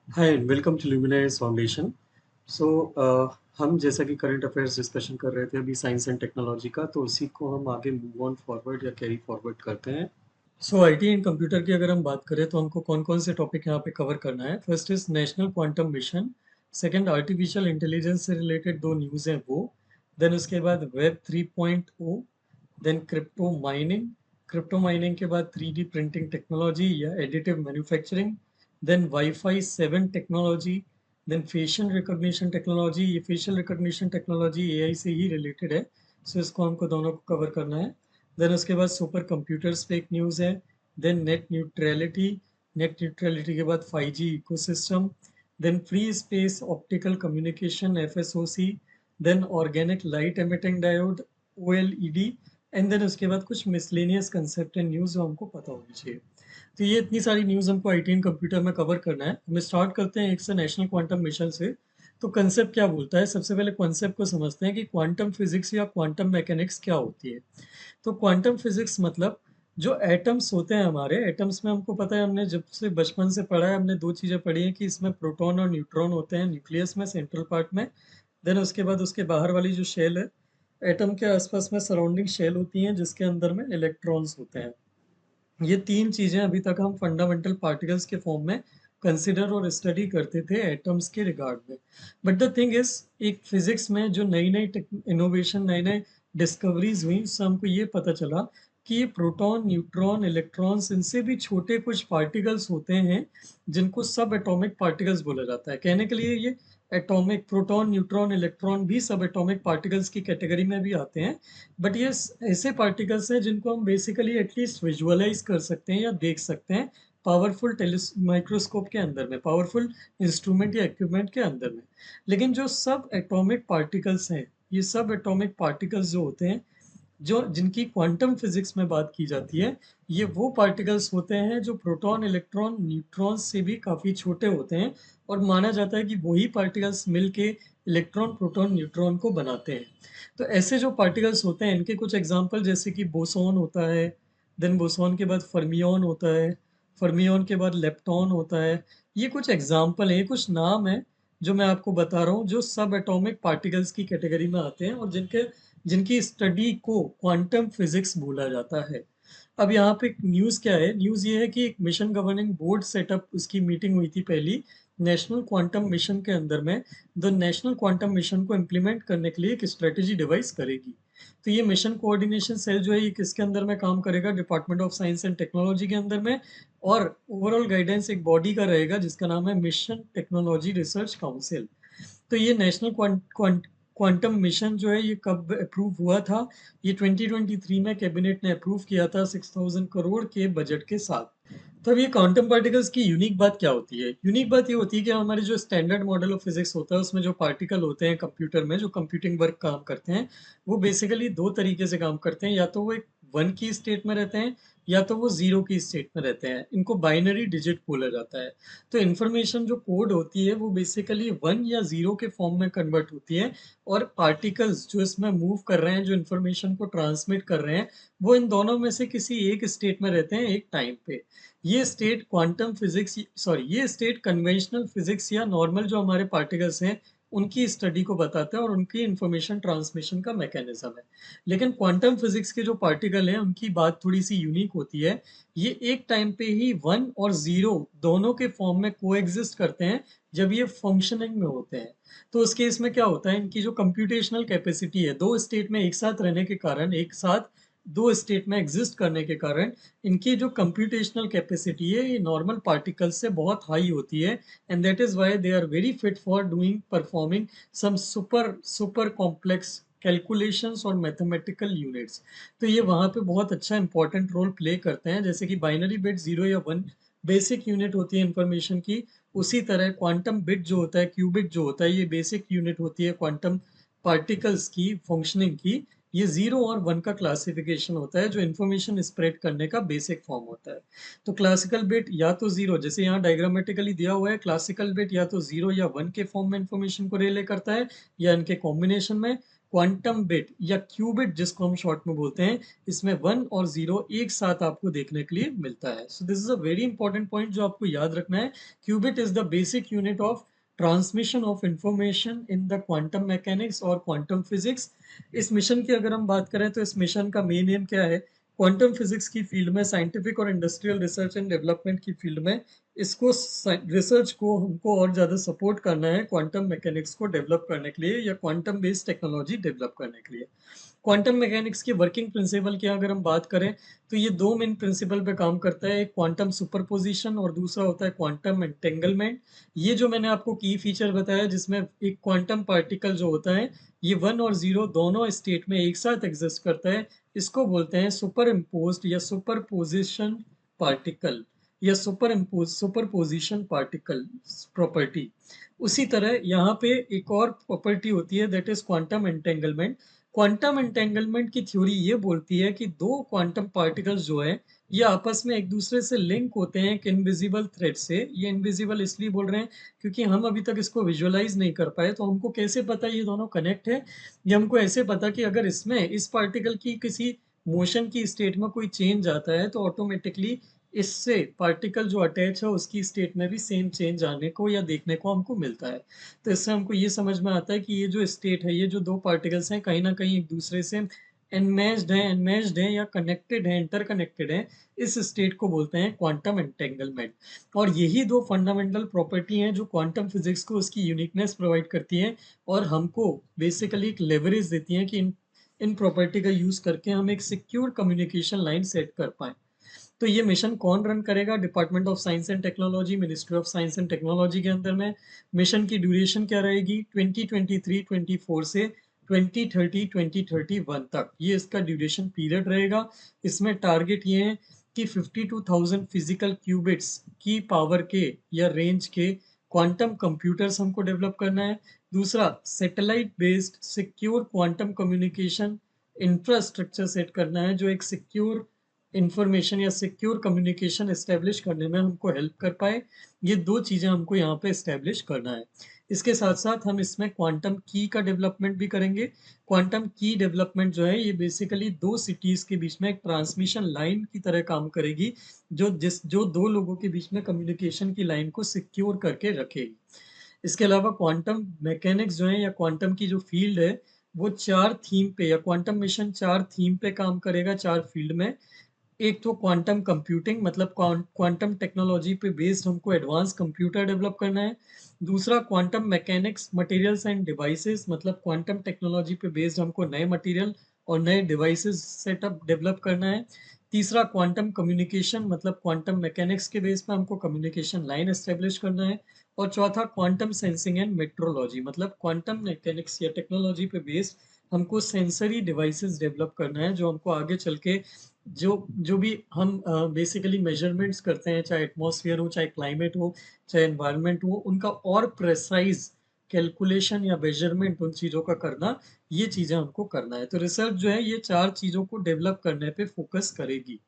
Hi and welcome to Luminize foundation. So हम जैसा कि करंट अफेयर्स डिस्कशन कर रहे थे अभी साइंस एंड टेक्नोलॉजी का, तो उसी को हम आगे मूव ऑन फॉरवर्ड या कैरी फॉरवर्ड करते हैं। सो आईटी एंड कंप्यूटर की अगर हम बात करें तो हमको कौन कौन से टॉपिक यहाँ पे कवर करना है। First is national quantum mission. Second, artificial intelligence से रिलेटेड दो न्यूज़ हैं वो। देन उसके बाद वेब 3.0। देन क्रिप्टो माइनिंग के बाद 3D प्रिंटिंग टेक्नोलॉजी या additive manufacturing. Then wifi 7 technology. Then facial recognition technology. ये फेशियल रिकॉग्निशन टेक्नोलॉजी एआई से ही रिलेटेड है, सो इसको हमको दोनों को कवर करना है। देन उसके बाद सुपर कंप्यूटर्स पे एक न्यूज़ है। देन नेट न्यूट्रलिटी के बाद 5G ecosystem. Then free space optical communication FSOC. Then organic light emitting diode OLED. And then उसके बाद कुछ मिसलेनियस कंसेप्ट एंड न्यूज़ जो हमको पता होनी चाहिए। तो ये इतनी सारी न्यूज़ हमको आईटी एंड कंप्यूटर में कवर करना है। हम स्टार्ट करते हैं एक से नेशनल क्वांटम मिशन से। तो कंसेप्ट क्या बोलता है, सबसे पहले कॉन्सेप्ट को समझते हैं कि क्वांटम फिजिक्स या क्वांटम मैकेनिक्स क्या होती है। तो क्वांटम फिजिक्स मतलब जो एटम्स होते हैं, हमारे एटम्स में हमको पता है, हमने जब से बचपन से पढ़ा है, हमने दो चीज़ें पढ़ी हैं कि इसमें प्रोटॉन और न्यूट्रॉन होते हैं न्यूक्लियस में, सेंट्रल पार्ट में। देन उसके बाद उसके बाहर वाली जो शेल है, एटम के आसपास में सराउंडिंग शेल होती हैं जिसके अंदर में इलेक्ट्रॉन्स होते हैं। ये तीन चीजें अभी तक हम फंडामेंटल पार्टिकल्स के फॉर्म में कंसिडर और स्टडी करते थे एटम्स के रिगार्ड में। बट द थिंग इज, एक फिजिक्स में जो नई नई इनोवेशन, नए नए डिस्कवरीज हुई, उससे हमको ये पता चला कि ये प्रोटॉन, न्यूट्रॉन, इलेक्ट्रॉन्स, इनसे भी छोटे कुछ पार्टिकल्स होते हैं जिनको सब एटॉमिक पार्टिकल्स बोला जाता है। कहने के लिए ये एटॉमिक, प्रोटॉन, न्यूट्रॉन, इलेक्ट्रॉन भी सब एटॉमिक पार्टिकल्स की कैटेगरी में भी आते हैं। बट ये ऐसे पार्टिकल्स हैं जिनको हम बेसिकली एटलीस्ट विजुअलाइज कर सकते हैं या देख सकते हैं पावरफुल माइक्रोस्कोप के अंदर में, पावरफुल इंस्ट्रूमेंट या इक्विपमेंट के अंदर में। लेकिन जो सब एटॉमिक पार्टिकल्स हैं, ये सब एटॉमिक पार्टिकल्स जो होते हैं, जो जिनकी क्वांटम फिजिक्स में बात की जाती है, ये वो पार्टिकल्स होते हैं जो प्रोटॉन, इलेक्ट्रॉन, न्यूट्रॉन से भी काफ़ी छोटे होते हैं। और माना जाता है कि वही पार्टिकल्स मिलके इलेक्ट्रॉन, प्रोटॉन, न्यूट्रॉन को बनाते हैं। तो ऐसे जो पार्टिकल्स होते हैं, इनके कुछ एग्जांपल जैसे कि बोसॉन होता है। देन बोसॉन के बाद फर्मियोन होता है। फर्मियोन के बाद लेप्टॉन होता है। ये कुछ एग्जांपल हैं, ये कुछ नाम हैं जो मैं आपको बता रहा हूँ, जो सब एटॉमिक पार्टिकल्स की कैटेगरी में आते हैं और जिनके जिनकी स्टडी को क्वांटम फिजिक्स बोला जाता है। अब यहाँ पे न्यूज़ क्या है, न्यूज़ ये है कि एक मिशन गवर्निंग बोर्ड सेटअप, उसकी मीटिंग हुई थी पहली नेशनल क्वांटम मिशन के अंदर में। द नेशनल क्वांटम मिशन को इम्प्लीमेंट करने के लिए एक स्ट्रेटेजी डिवाइस करेगी। तो ये मिशन कोऑर्डिनेशन सेल जो है, ये किसके अंदर में काम करेगा, department of science and technology के अंदर में। और ओवरऑल गाइडेंस एक बॉडी का रहेगा जिसका नाम है मिशन टेक्नोलॉजी रिसर्च काउंसिल। तो ये नेशनल क्वांटम मिशन जो है, ये कब अप्रूव हुआ था? ये 2023 में कैबिनेट ने अप्रूव किया था 6000 करोड़ के बजट के साथ। तब ये क्वांटम पार्टिकल्स की यूनिक बात क्या होती है? यूनिक बात ये होती है कि हमारे जो स्टैंडर्ड मॉडल ऑफ फिजिक्स होता है, उसमें जो पार्टिकल होते हैं कंप्यूटर में, जो कंप्यूटिंग वर्क काम करते हैं, वो बेसिकली दो तरीके से काम करते हैं। या तो वो एक वन की स्टेट में रहते हैं, या तो वो जीरो की स्टेट में रहते हैं। इनको बाइनरी डिजिट बोला जाता है। तो इन्फॉर्मेशन जो कोड होती है, वो बेसिकली वन या जीरो के फॉर्म में कन्वर्ट होती है। और पार्टिकल्स जो इसमें मूव कर रहे हैं, जो इन्फॉर्मेशन को ट्रांसमिट कर रहे हैं, वो इन दोनों में से किसी एक स्टेट में रहते हैं एक टाइम पे। ये स्टेट क्वांटम फिजिक्स, सॉरी, ये स्टेट कन्वेंशनल फिजिक्स या नॉर्मल जो हमारे पार्टिकल्स हैं, उनकी स्टडी को बताता है और उनकी इंफॉर्मेशन ट्रांसमिशन का मैकेनिज्म है। लेकिन क्वांटम फिजिक्स के जो पार्टिकल हैं, उनकी बात थोड़ी सी यूनिक होती है। ये एक टाइम पे ही वन और जीरो दोनों के फॉर्म में कोएग्जिस्ट करते हैं जब ये फंक्शनिंग में होते हैं। तो उस केस में क्या होता है, इनकी जो कंप्यूटेशनल कैपेसिटी है, दो स्टेट में एक साथ रहने के कारण, एक साथ दो स्टेट में एग्जिस्ट करने के कारण, इनकी जो कंप्यूटेशनल कैपेसिटी है, ये नॉर्मल पार्टिकल्स से बहुत हाई होती है। And that is why they are very fit for doing performing some super super complex calculations और मैथमेटिकल यूनिट्स। तो ये वहाँ पे बहुत अच्छा इंपॉर्टेंट रोल प्ले करते हैं। जैसे कि बाइनरी बिट जीरो या वन बेसिक यूनिट होती है इंफॉर्मेशन की, उसी तरह क्वांटम बिट जो होता है, क्यूबिट जो होता है, ये बेसिक यूनिट होती है क्वांटम पार्टिकल्स की फंक्शनिंग की। ये जीरो और वन का क्लासिफिकेशन होता है जो इन्फॉर्मेशन स्प्रेड करने का बेसिक फॉर्म होता है। तो क्लासिकल बिट या तो जीरो, जैसे यहाँ डायग्रामेटिकली दिया हुआ है, क्लासिकल बिट या तो जीरो या वन के फॉर्म में इन्फॉर्मेशन को रिले करता है, या इनके कॉम्बिनेशन में। क्वांटम बिट या क्यूबिट जिसको हम शॉर्ट में बोलते हैं, इसमें 1 और 0 एक साथ आपको देखने के लिए मिलता है। So this is a very important point जो आपको याद रखना है। Qubit is the basic unit of transmission of information in the quantum mechanics और क्वांटम फिजिक्स। इस मिशन की अगर हम बात करें तो इस मिशन का मेन एम क्या है? क्वांटम फिजिक्स की फील्ड में, साइंटिफिक और इंडस्ट्रियल रिसर्च एंड डेवलपमेंट की फील्ड में इसको रिसर्च को हमको और ज़्यादा सपोर्ट करना है क्वांटम मैकेनिक्स को डेवलप करने के लिए या क्वांटम बेस्ड टेक्नोलॉजी डेवलप करने के लिए। क्वांटम मैकेनिक्स की वर्किंग प्रिंसिपल की अगर हम बात करें तो ये दो मेन प्रिंसिपल पे काम करता है, एक क्वांटम सुपरपोजिशन और दूसरा होता है क्वांटम एंटेंगलमेंट। ये जो मैंने आपको की फीचर बताया जिसमें एक क्वांटम पार्टिकल जो होता है ये 1 और 0 दोनों स्टेट में एक साथ एग्जिस्ट करता है, इसको बोलते हैं सुपर इम्पोज्ड या सुपरपोजिशन पार्टिकल या सुपरपोजिशन पार्टिकल प्रॉपर्टी। उसी तरह यहाँ पे एक और प्रॉपर्टी होती है that is quantum entanglement. Quantum entanglement की थ्योरी ये बोलती है कि दो क्वांटम पार्टिकल्स जो है ये आपस में एक दूसरे से लिंक होते हैं एक इनविजिबल थ्रेड से। ये इनविजिबल इसलिए बोल रहे हैं क्योंकि हम अभी तक इसको विजुअलाइज नहीं कर पाए, तो हमको कैसे पता ये दोनों कनेक्ट है? ये हमको ऐसे पता कि अगर इसमें इस पार्टिकल की किसी मोशन की स्टेट में कोई चेंज आता है तो ऑटोमेटिकली इससे पार्टिकल जो अटैच है उसकी स्टेट में भी सेम चेंज आने को या देखने को हमको मिलता है। तो इससे हमको ये समझ में आता है कि ये जो स्टेट है, ये जो दो पार्टिकल्स हैं कहीं ना कहीं एक दूसरे से एनमैच्ड है या कनेक्टेड है, इंटरकनेक्टेड है। इस स्टेट को बोलते हैं क्वांटम एंटेंगलमेंट। और यही दो फंडामेंटल प्रॉपर्टी हैं जो क्वांटम फिजिक्स को उसकी यूनिकनेस प्रोवाइड करती हैं और हमको बेसिकली एक लेवरेज देती हैं कि इन प्रॉपर्टी का यूज करके हम एक सिक्योर कम्युनिकेशन लाइन सेट कर पाए। तो ये मिशन कौन रन करेगा? Department of science and technology, ministry of science and technology के अंदर में। मिशन की ड्यूरेशन क्या रहेगी? 2023-24 से 2030-2031 तक ये इसका ड्यूरेशन पीरियड रहेगा। इसमें टारगेट ये है कि 52,000 फिजिकल क्यूबिट्स की पावर के या रेंज के क्वांटम कंप्यूटर्स हमको डेवलप करना है। दूसरा, satellite based secure quantum communication infrastructure set करना है जो एक सिक्योर इंफॉर्मेशन या सिक्योर कम्युनिकेशन एस्टेब्लिश करने में हमको हेल्प कर पाए। ये दो चीज़ें हमको यहाँ पे एस्टेब्लिश करना है। इसके साथ साथ हम इसमें क्वांटम की का डेवलपमेंट भी करेंगे। क्वांटम की डेवलपमेंट जो है ये बेसिकली दो सिटीज़ के बीच में एक ट्रांसमिशन लाइन की तरह काम करेगी जो दो लोगों के बीच में कम्युनिकेशन की लाइन को सिक्योर करके रखेगी। इसके अलावा क्वांटम मैकेनिक्स जो है या क्वांटम की जो फील्ड है वो चार थीम पे या क्वांटम मिशन चार थीम पे काम करेगा, चार फील्ड में। एक तो क्वांटम कंप्यूटिंग, मतलब क्वांटम टेक्नोलॉजी पे बेस्ड हमको एडवांस कंप्यूटर डेवलप करना है। दूसरा, quantum mechanics materials end devices, मतलब क्वांटम टेक्नोलॉजी पे बेस्ड हमको नए मटेरियल और नए डिवाइसेस सेटअप डेवलप करना है। तीसरा, क्वांटम कम्युनिकेशन, मतलब क्वांटम मैकेनिक्स के बेस पे हमको कम्युनिकेशन लाइन एस्टेब्लिश करना है। और चौथा, क्वांटम सेंसिंग एंड मेट्रोलॉजी, मतलब क्वांटम मैकेनिक्स या टेक्नोलॉजी पे बेस्ड हमको सेंसरी डिवाइसेस डेवलप करना है जो हमको आगे चल के जो जो भी हम बेसिकली मेजरमेंट्स करते हैं, चाहे एटमॉस्फेयर हो, चाहे क्लाइमेट हो, चाहे एनवायरनमेंट हो, उनका और प्रेसाइज कैलकुलेशन या मेजरमेंट उन चीज़ों का करना, ये चीज़ें हमको करना है। तो रिसर्च जो है ये चार चीज़ों को डेवलप करने पे फोकस करेगी।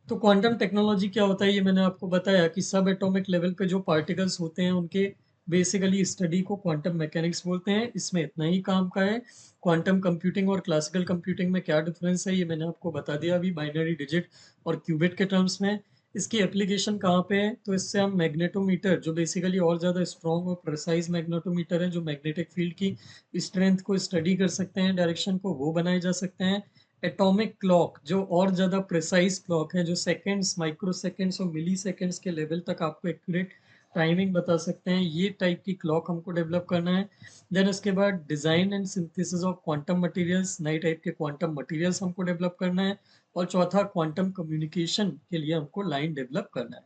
तो क्वांटम टेक्नोलॉजी क्या होता है ये मैंने आपको बताया कि सब एटॉमिक लेवल पे जो पार्टिकल्स होते हैं उनके बेसिकली स्टडी को क्वांटम मैकेनिक्स बोलते हैं। इसमें इतना ही काम का है। क्वांटम कंप्यूटिंग और क्लासिकल कंप्यूटिंग में क्या डिफरेंस है ये मैंने आपको बता दिया अभी बाइनरी डिजिट और क्यूबिट के टर्म्स में। इसकी एप्लीकेशन कहाँ पे है? तो इससे हम मैग्नेटोमीटर, जो बेसिकली और ज़्यादा स्ट्रॉन्ग और प्रिसाइज मैग्नेटोमीटर है जो मैग्नेटिक फील्ड की स्ट्रेंथ को स्टडी कर सकते हैं, डायरेक्शन को, वो बनाए जा सकते हैं। एटॉमिक क्लॉक, जो और ज़्यादा प्रिसाइज क्लॉक है, जो सेकेंड्स, माइक्रो सेकेंड्स और मिली सेकेंड्स के लेवल तक आपको एक्यूरेट टाइमिंग बता सकते हैं, ये टाइप की क्लॉक हमको डेवलप करना है। देन उसके बाद design and synthesis of quantum materials, नए टाइप के क्वांटम मटेरियल्स हमको डेवलप करना है। और चौथा, क्वांटम कम्युनिकेशन के लिए हमको लाइन डेवलप करना है।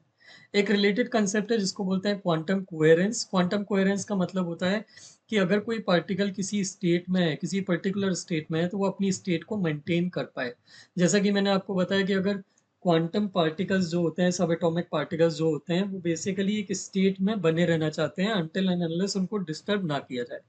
एक रिलेटेड कंसेप्ट है जिसको बोलते हैं क्वांटम कोहेरेंस। क्वांटम कोहेरेंस का मतलब होता है कि अगर कोई पार्टिकल किसी स्टेट में है, किसी पर्टिकुलर स्टेट में है, तो वो अपनी स्टेट को मेंटेन कर पाए। जैसा कि मैंने आपको बताया कि अगर क्वांटम पार्टिकल्स जो होते हैं, सब एटॉमिक पार्टिकल्स जो होते हैं, वो बेसिकली एक स्टेट में बने रहना चाहते हैं अनटिल एंड अनलेस उनको डिस्टर्ब ना किया जाए।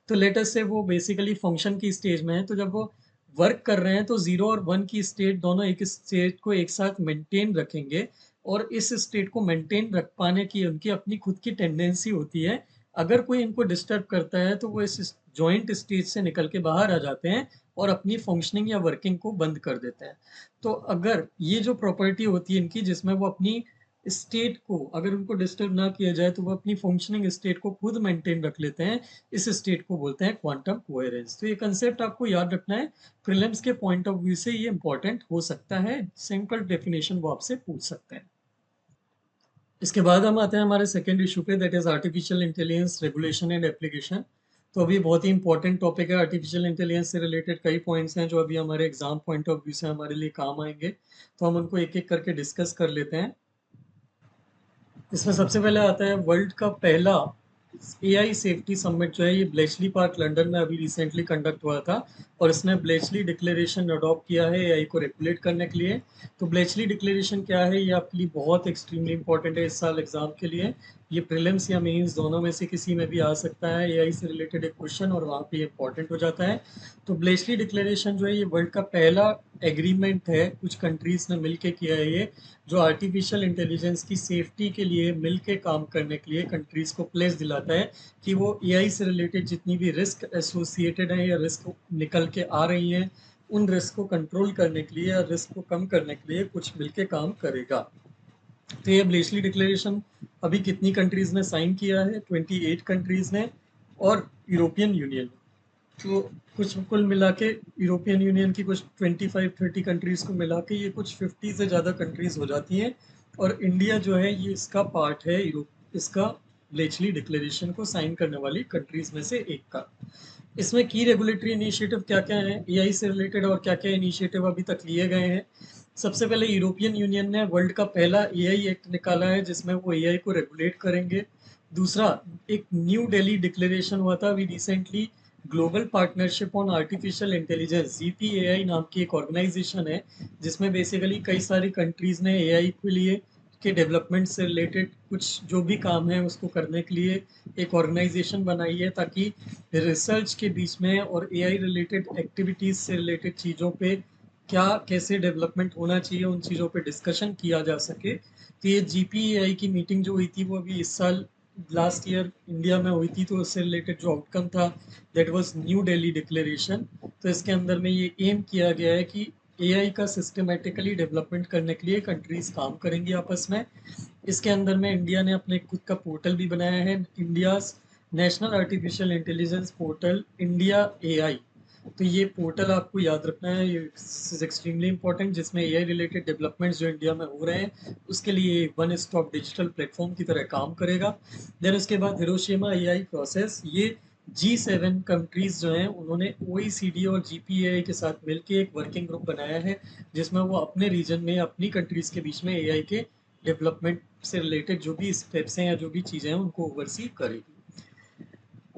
तो लेट अस से वो बेसिकली फंक्शन की स्टेज में है, तो जब वो वर्क कर रहे हैं तो 0 और 1 की स्टेट दोनों एक स्टेट को एक साथ मेंटेन रखेंगे। और इस स्टेट को मेंटेन रख पाने की उनकी अपनी खुद की टेंडेंसी होती है अगर कोई इनको डिस्टर्ब करता है तो वो इस जॉइंट स्टेज से निकल के बाहर आ जाते हैं और अपनी फंक्शनिंग या वर्किंग को बंद कर देते हैं। तो अगर ये जो प्रॉपर्टी होती है इनकी जिसमें वो अपनी स्टेट को अगर उनको डिस्टर्ब ना किया जाए तो वो अपनी फंक्शनिंग स्टेट को खुद मेंटेन रख लेते हैं। इस स्टेट को बोलते हैं क्वांटम कोहेरेंस। तो ये कंसेप्ट आपको याद रखना है। प्रीलिम्स के पॉइंट ऑफ व्यू से ये इंपॉर्टेंट हो सकता है। सिंपल डेफिनेशन वो आपसे पूछ सकते हैं। इसके बाद हम आते हैं हमारे सेकेंड इशू पे, that is artificial intelligence regulation and application. तो अभी बहुत ही इंपॉर्टेंट टॉपिक है। आर्टिफिशियल इंटेलिजेंस से रिलेटेड कई पॉइंट्स हैं जो अभी हमारे एग्जाम पॉइंट ऑफ व्यू से हमारे लिए काम आएंगे। तो हम उनको एक एक करके डिस्कस कर लेते हैं। इसमें सबसे पहले आता है वर्ल्ड का पहला एआई सेफ्टी समिट जो है ये ब्लेचली पार्क लंदन में अभी रिसेंटली कंडक्ट हुआ था। और इसने ब्लेचली डिक्लेरेशन अडॉप्ट किया है एआई को रेगुलेट करने के लिए। तो ब्लेचली डिक्लेरेशन क्या है ये आपके लिए बहुत एक्सट्रीमली इंपॉर्टेंट है इस साल एग्जाम के लिए। ये प्रीलिम्स या मेंस दोनों में से किसी में भी आ सकता है। एआई से रिलेटेड एक क्वेश्चन और वहाँ पे इंपॉर्टेंट हो जाता है। तो ब्लेचली डिक्लेरेशन जो है ये वर्ल्ड का पहला एग्रीमेंट है, कुछ कंट्रीज ने मिलके किया है ये, जो आर्टिफिशियल इंटेलिजेंस की सेफ्टी के लिए मिलके काम करने के लिए कंट्रीज को प्लेस दिलाता है कि वो एआई से रिलेटेड जितनी भी रिस्क एसोसिएटेड है या रिस्क निकल के आ रही हैं उन रिस्क को कंट्रोल करने के लिए या रिस्क को कम करने के लिए कुछ मिलके काम करेगा। तो ये ब्लेचली डिक्लेरेशन अभी कितनी कंट्रीज ने साइन किया है? 28 कंट्रीज ने और यूरोपियन यूनियन। तो कुछ कुल मिला के यूरोपियन यूनियन की कुछ 25-30 कंट्रीज को मिला के ये कुछ 50 से ज़्यादा कंट्रीज हो जाती हैं। और इंडिया जो है ये इसका पार्ट है, यूरोप इसका ब्लेचली डिक्लेरेशन को साइन करने वाली कंट्रीज में से एक का। इसमें की रेगुलेटरी इनिशिएटिव क्या क्या है एआई से रिलेटेड और क्या क्या इनिशिएटिव अभी तक लिए गए हैं? सबसे पहले यूरोपियन यूनियन ने वर्ल्ड का पहला एआई एक्ट निकाला है जिसमें वो एआई को रेगुलेट करेंगे। दूसरा, एक न्यू दिल्ली डिक्लेरेशन हुआ था अभी recently, global partnership on artificial intelligence GPAI नाम की एक ऑर्गेनाइजेशन है जिसमें बेसिकली कई सारी कंट्रीज ने एआई के लिए के डेवलपमेंट से रिलेटेड कुछ जो भी काम है उसको करने के लिए एक ऑर्गेनाइजेशन बनाई है ताकि रिसर्च के बीच में और एआई रिलेटेड एक्टिविटीज से रिलेटेड चीज़ों पे क्या कैसे डेवलपमेंट होना चाहिए उन चीज़ों पे डिस्कशन किया जा सके। तो ये जीपीएआई की मीटिंग जो हुई थी वो अभी इस साल लास्ट ईयर इंडिया में हुई थी। तो उससे रिलेटेड जो आउटकम था that was new Delhi declaration. तो इसके अंदर में ये एम किया गया है कि एआई का सिस्टमेटिकली डेवलपमेंट करने के लिए कंट्रीज काम करेंगी आपस में। इसके अंदर में इंडिया ने अपने खुद का पोर्टल भी बनाया है, India national artificial intelligence portal India AI. तो ये पोर्टल आपको याद रखना है, ये इज एक्सट्रीमली इंपॉर्टेंट, जिसमें एआई रिलेटेड डेवलपमेंट्स जो इंडिया में हो रहे हैं उसके लिए वन स्टॉप डिजिटल प्लेटफॉर्म की तरह काम करेगा। देन उसके बाद हिरोशिमा एआई प्रोसेस, ये G7 कंट्रीज जो हैं उन्होंने ओईसीडी और जीपीएआई के साथ मिलकर एक वर्किंग ग्रुप बनाया है जिसमें वो अपने रीजन में अपनी कंट्रीज के बीच में एआई के डेवलपमेंट से रिलेटेड जो भी स्टेप्स हैं या जो भी चीज़ें हैं उनको ओवरसी करेगी।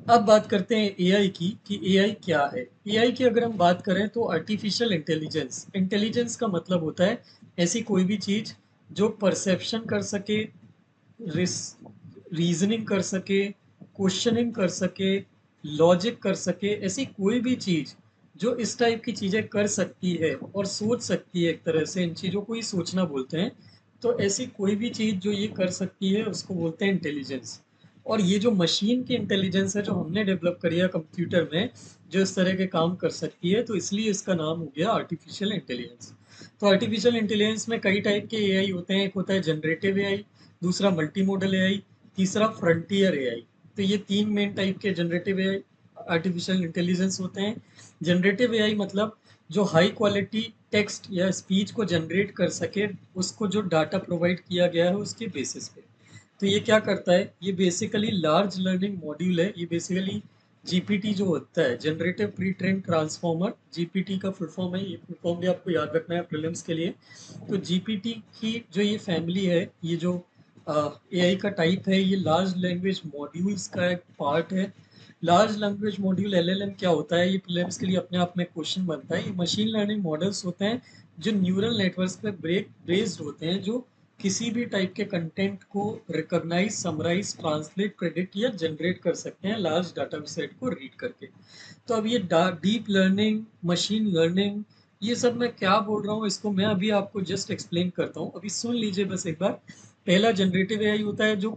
अब बात करते हैं एआई की कि एआई क्या है। एआई की अगर हम बात करें तो आर्टिफिशियल इंटेलिजेंस, इंटेलिजेंस का मतलब होता है ऐसी कोई भी चीज़ जो परसेप्शन कर सके, रीजनिंग कर सके, क्वेश्चनिंग कर सके, लॉजिक कर सके, ऐसी कोई भी चीज़ जो इस टाइप की चीज़ें कर सकती है और सोच सकती है, एक तरह से इन चीज़ों को ही सोचना बोलते हैं। तो ऐसी कोई भी चीज़ जो ये कर सकती है उसको बोलते हैं इंटेलिजेंस। और ये जो मशीन की इंटेलिजेंस है जो हमने डेवलप करी है कंप्यूटर में, जो इस तरह के काम कर सकती है, तो इसलिए इसका नाम हो गया आर्टिफिशियल इंटेलिजेंस। तो आर्टिफिशियल इंटेलिजेंस में कई टाइप के एआई होते हैं। एक होता है जनरेटिव एआई, दूसरा मल्टी मॉडल एआई, तीसरा फ्रंटियर एआई। तो ये तीन मेन टाइप के जनरेटिव एआई आर्टिफिशियल इंटेलिजेंस होते हैं। जनरेटिव एआई मतलब जो हाई क्वालिटी टेक्स्ट या स्पीच को जनरेट कर सके, उसको जो डाटा प्रोवाइड किया गया है उसके बेसिस पे। तो ये क्या करता है, ये बेसिकली लार्ज लर्निंग मॉड्यूल है। ये बेसिकली जीपीटी जो होता है, generative pre train transformer, GPT का फुल फॉर्म है। ये फुल फॉर्म भी आपको याद रखना है प्रीलिम्स के लिए। तो जीपीटी की जो ये फैमिली है, ये जो एआई का टाइप है, ये लार्ज लैंग्वेज मॉड्यूल्स का एक पार्ट है। लार्ज लैंग्वेज मॉड्यूल एलएलएम क्या होता है, ये प्रीलिम्स के लिए अपने आप में क्वेश्चन बनता है। ये मशीन लर्निंग मॉडल्स होते हैं जो न्यूरल नेटवर्क्स पे बेस्ड होते हैं, जो किसी भी टाइप के कंटेंट को रिकॉग्नाइज, समराइज, ट्रांसलेट, प्रेडिक्ट या जनरेट कर सकते हैं लार्ज डाटा सेट को रीड करके। तो अब ये डीप लर्निंग, मशीन लर्निंग, ये सब मैं क्या बोल रहा हूँ इसको मैं अभी आपको जस्ट एक्सप्लेन करता हूँ, अभी सुन लीजिए बस एक बार। पहला जनरेटिव एआई होता है जो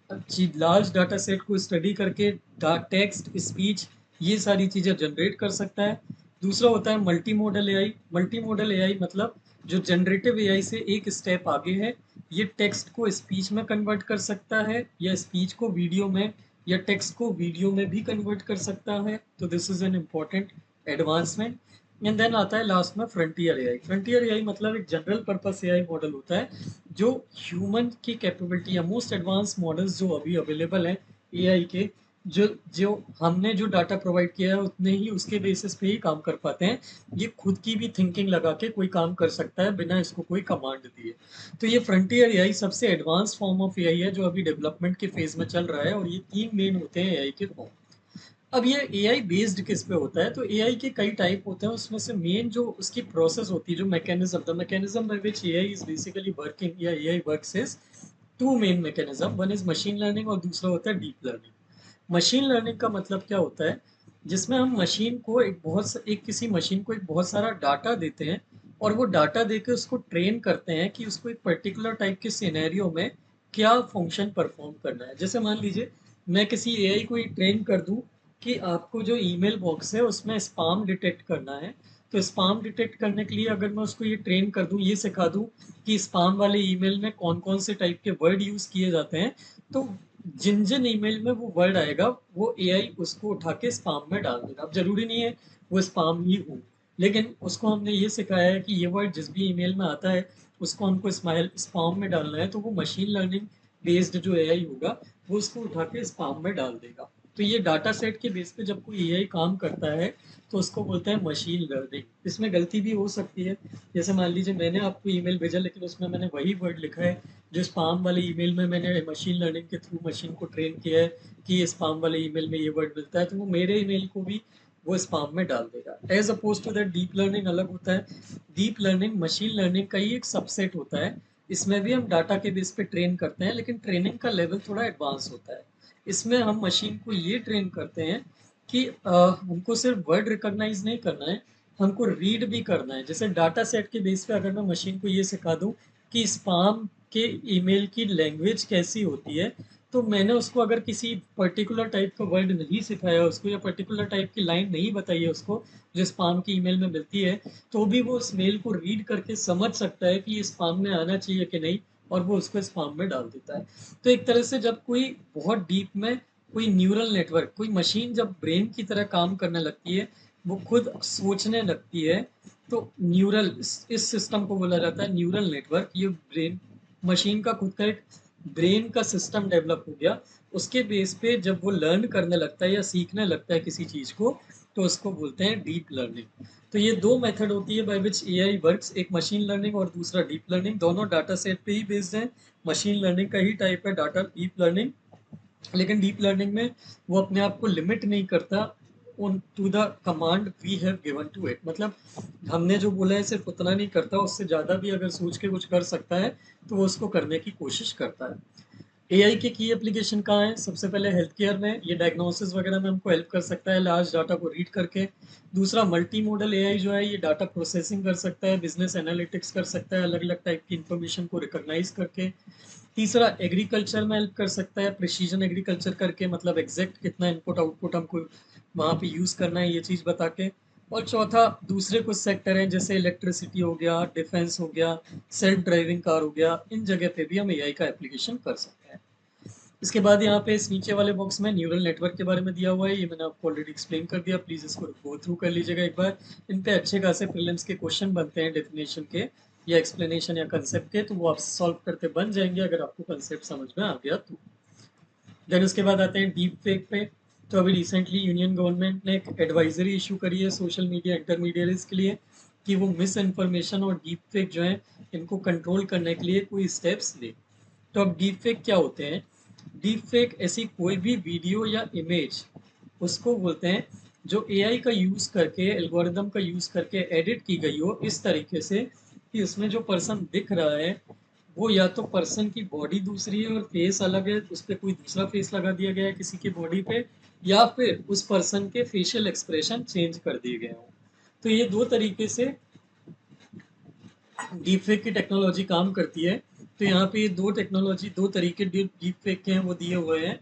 लार्ज डाटा सेट को स्टडी करके टेक्स्ट, स्पीच, ये सारी चीज़ें जनरेट कर सकता है। दूसरा होता है multi modal AI. Multi modal AI मतलब जो जनरेटिव एआई से एक स्टेप आगे है। ये टेक्स्ट को स्पीच में कन्वर्ट कर सकता है, या स्पीच को वीडियो में, या टेक्स्ट को वीडियो में भी कन्वर्ट कर सकता है। तो this is an important advancement. And then आता है लास्ट में फ्रंटियर एआई। फ्रंटियर एआई मतलब एक जनरल पर्पस एआई मॉडल होता है जो ह्यूमन की कैपेबिलिटी या मोस्ट एडवांस मॉडल्स जो अभी अवेलेबल हैं एआई के, जो जो हमने जो डाटा प्रोवाइड किया है उतने ही उसके बेसिस पे ही काम कर पाते हैं। ये खुद की भी थिंकिंग लगा के कोई काम कर सकता है बिना इसको कोई कमांड दिए। तो ये फ्रंटियर एआई सबसे एडवांस फॉर्म ऑफ एआई है जो अभी डेवलपमेंट के फेज में चल रहा है, और ये 3 मेन होते हैं एआई के फॉर्म। अब ये एआई बेस्ड किस पे होता है? तो एआई के कई टाइप होते हैं, उसमें से मेन जो उसकी प्रोसेस होती है, जो mechanism, the mechanism by which AI is basically working या AI works is two main mechanism. One is machine learning और दूसरा होता है डीप लर्निंग। मशीन लर्निंग का मतलब क्या होता है? जिसमें हम मशीन को एक किसी मशीन को एक बहुत सारा डाटा देते हैं, और वो डाटा देके उसको ट्रेन करते हैं कि उसको एक पर्टिकुलर टाइप के सिनेरियो में क्या फंक्शन परफॉर्म करना है। जैसे मान लीजिए मैं किसी एआई को ट्रेन कर दूं कि आपको जो ईमेल बॉक्स है उसमें स्पाम डिटेक्ट करना है। तो स्पाम डिटेक्ट करने के लिए अगर मैं उसको ये ट्रेन कर दूं, ये सिखा दूं कि स्पाम वाले ईमेल में कौन कौन से टाइप के वर्ड यूज किए जाते हैं, तो जिन जिन ईमेल में वो वर्ड आएगा वो एआई उसको उठा के स्पाम में डाल देगा। अब जरूरी नहीं है वो स्पाम ही हो, लेकिन उसको हमने ये सिखाया है कि ये वर्ड जिस भी ईमेल में आता है उसको हमको स्माइल स्पाम में डालना है, तो वो मशीन लर्निंग बेस्ड जो एआई होगा वो उसको उठा के स्पाम में डाल देगा। तो ये डाटा सेट के बेस पे जब कोई एआई काम करता है तो उसको बोलते हैं मशीन लर्निंग। इसमें गलती भी हो सकती है। जैसे मान लीजिए मैंने आपको ईमेल भेजा लेकिन उसमें मैंने वही वर्ड लिखा है जो स्पाम वाले ईमेल में मैंने मशीन लर्निंग के थ्रू मशीन को ट्रेन किया है कि ये स्पाम वाले ईमेल में ये वर्ड मिलता है, तो वो मेरे ईमेल को भी वो स्पाम में डाल देगा। As oppose to that deep learning अलग होता है। डीप लर्निंग मशीन लर्निंग का ही एक सबसेट होता है। इसमें भी हम डाटा के बेस पे ट्रेन करते हैं, लेकिन ट्रेनिंग का लेवल थोड़ा एडवांस होता है। इसमें हम मशीन को ये ट्रेन करते हैं कि हमको सिर्फ वर्ड रिकॉग्नाइज नहीं करना है, हमको रीड भी करना है। जैसे डाटा सेट के बेस पे अगर मैं मशीन को ये सिखा दूं कि स्पाम के ईमेल की लैंग्वेज कैसी होती है, तो मैंने उसको अगर किसी पर्टिकुलर टाइप का वर्ड नहीं सिखाया उसको, या पर्टिकुलर टाइप की लाइन नहीं बताई है उसको जो स्पाम की ईमेल में मिलती है, तो भी वो उस मेल को रीड करके समझ सकता है कि ये स्पाम में आना चाहिए कि नहीं, और वो उसको स्पाम में डाल देता है। तो एक तरह से जब कोई बहुत डीप में कोई न्यूरल नेटवर्क, कोई मशीन जब ब्रेन की तरह काम करने लगती है, वो खुद सोचने लगती है, तो न्यूरल इस सिस्टम को बोला जाता है न्यूरल नेटवर्क। ये ब्रेन मशीन का खुद का एक ब्रेन का सिस्टम डेवलप हो गया। उसके बेस पे जब वो लर्न करने लगता है या सीखने लगता है किसी चीज को, तो उसको बोलते हैं डीप लर्निंग। तो ये दो मेथड होती है बाय विच एआई वर्क्स, एक मशीन लर्निंग और दूसरा डीप लर्निंग। दोनों डाटा सेट पे ही बेस्ड हैं। मशीन लर्निंग का ही टाइप है डाटा डीप लर्निंग, लेकिन डीप लर्निंग में वो अपने आप को लिमिट नहीं करता उन to the command we have given to it. मतलब हमने जो बोला है सिर्फ उतना नहीं करता, उससे ज़्यादा भी अगर सोच के कुछ कर सकता है तो वो उसको करने की कोशिश करता है। एआई के की एप्लीकेशन कहाँ है? सबसे पहले हेल्थ केयर में, ये डायग्नोसिस वगैरह में हमको हेल्प कर सकता है लार्ज डाटा को रीड करके। दूसरा मल्टी मॉडल एआई जो है ये डाटा प्रोसेसिंग कर सकता है, बिजनेस एनालिटिक्स कर सकता है अलग अलग टाइप की इंफॉर्मेशन को रिकॉग्नाइज करके। तीसरा एग्रीकल्चर में हेल्प कर सकता है, प्रिसीजन एग्रीकल्चर करके, मतलब एग्जैक्ट कितना इनपुट आउटपुट हमको वहाँ पे यूज़ करना है ये चीज़ बता के। और चौथा दूसरे कुछ सेक्टर हैं जैसे इलेक्ट्रिसिटी हो गया, डिफेंस हो गया, सेल्फ ड्राइविंग कार हो गया, इन जगह पे भी हम एआई का एप्लीकेशन कर सकते हैं। इसके बाद यहाँ पे इस नीचे वाले बॉक्स में न्यूरल नेटवर्क के बारे में दिया हुआ है, ये मैंने आपको ऑलरेडी एक्सप्लेन कर दिया, प्लीज इसको गो थ्रू कर लीजिएगा एक बार। इन पे अच्छे खासे प्रीलिम्स के क्वेश्चन बनते हैं डेफिनेशन के या एक्सप्लेनेशन या कंसेप्ट के, तो वो आप सॉल्व करते बन जाएंगे अगर आपको कंसेप्ट समझ में आ गया तो। देन उसके बाद आते हैं डीप फेक पे। तो अभी रिसेंटली यूनियन गवर्नमेंट ने एक एडवाइजरी इशू करी है सोशल मीडिया इंटरमीडियरीज के लिए कि वो मिस इन्फॉर्मेशन और डीप फेक जो है इनको कंट्रोल करने के लिए कोई स्टेप्स ले। तो अब डीप फेक क्या होते हैं? डीप फेक ऐसी कोई भी वीडियो या इमेज, उसको बोलते हैं जो एआई का यूज़ करके, एल्गोरिदम का यूज़ करके एडिट की गई हो इस तरीके से कि उसमें जो पर्सन दिख रहा है वो या तो पर्सन की बॉडी दूसरी है और फेस अलग है, उस पर कोई दूसरा फेस लगा दिया गया है किसी की बॉडी पे, या फिर उस पर्सन के फेशियल एक्सप्रेशन चेंज कर दिए गए हों। तो ये दो तरीके से डीपफेक की टेक्नोलॉजी काम करती है। तो यहाँ पे ये दो टेक्नोलॉजी, दो तरीके डीप फेक के हैं वो दिए हुए हैं।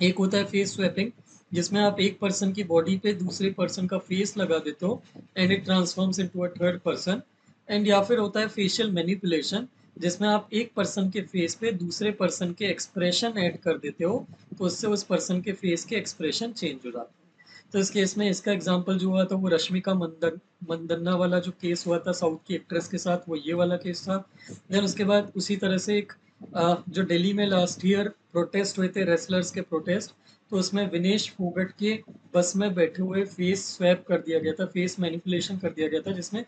एक होता है फेस स्वैपिंग, जिसमें आप एक पर्सन की बॉडी पे दूसरे पर्सन का फेस लगा देते हो and it transforms into a third person. And या फिर होता है फेशियल मैनिपुलेशन, जिसमें आप एक पर्सन के फेस पे दूसरे पर्सन के एक्सप्रेशन ऐड कर देते हो, तो उससे उस पर्सन के फेस के एक्सप्रेशन चेंज हो जाते हैं। तो इस केस में इसका एग्जांपल जो हुआ था वो रश्मिका मंदन्ना वाला जो केस हुआ था साउथ की एक्ट्रेस के साथ, वो ये वाला केस था। देन उसके बाद उसी तरह से एक जो दिल्ली में लास्ट ईयर प्रोटेस्ट हुए थे, रेसलर्स के प्रोटेस्ट, तो उसमें विनेश फोगट के बस में बैठे हुए फेस स्वैप कर दिया गया था, फेस मैनिपुलेशन कर दिया गया था, जिसमें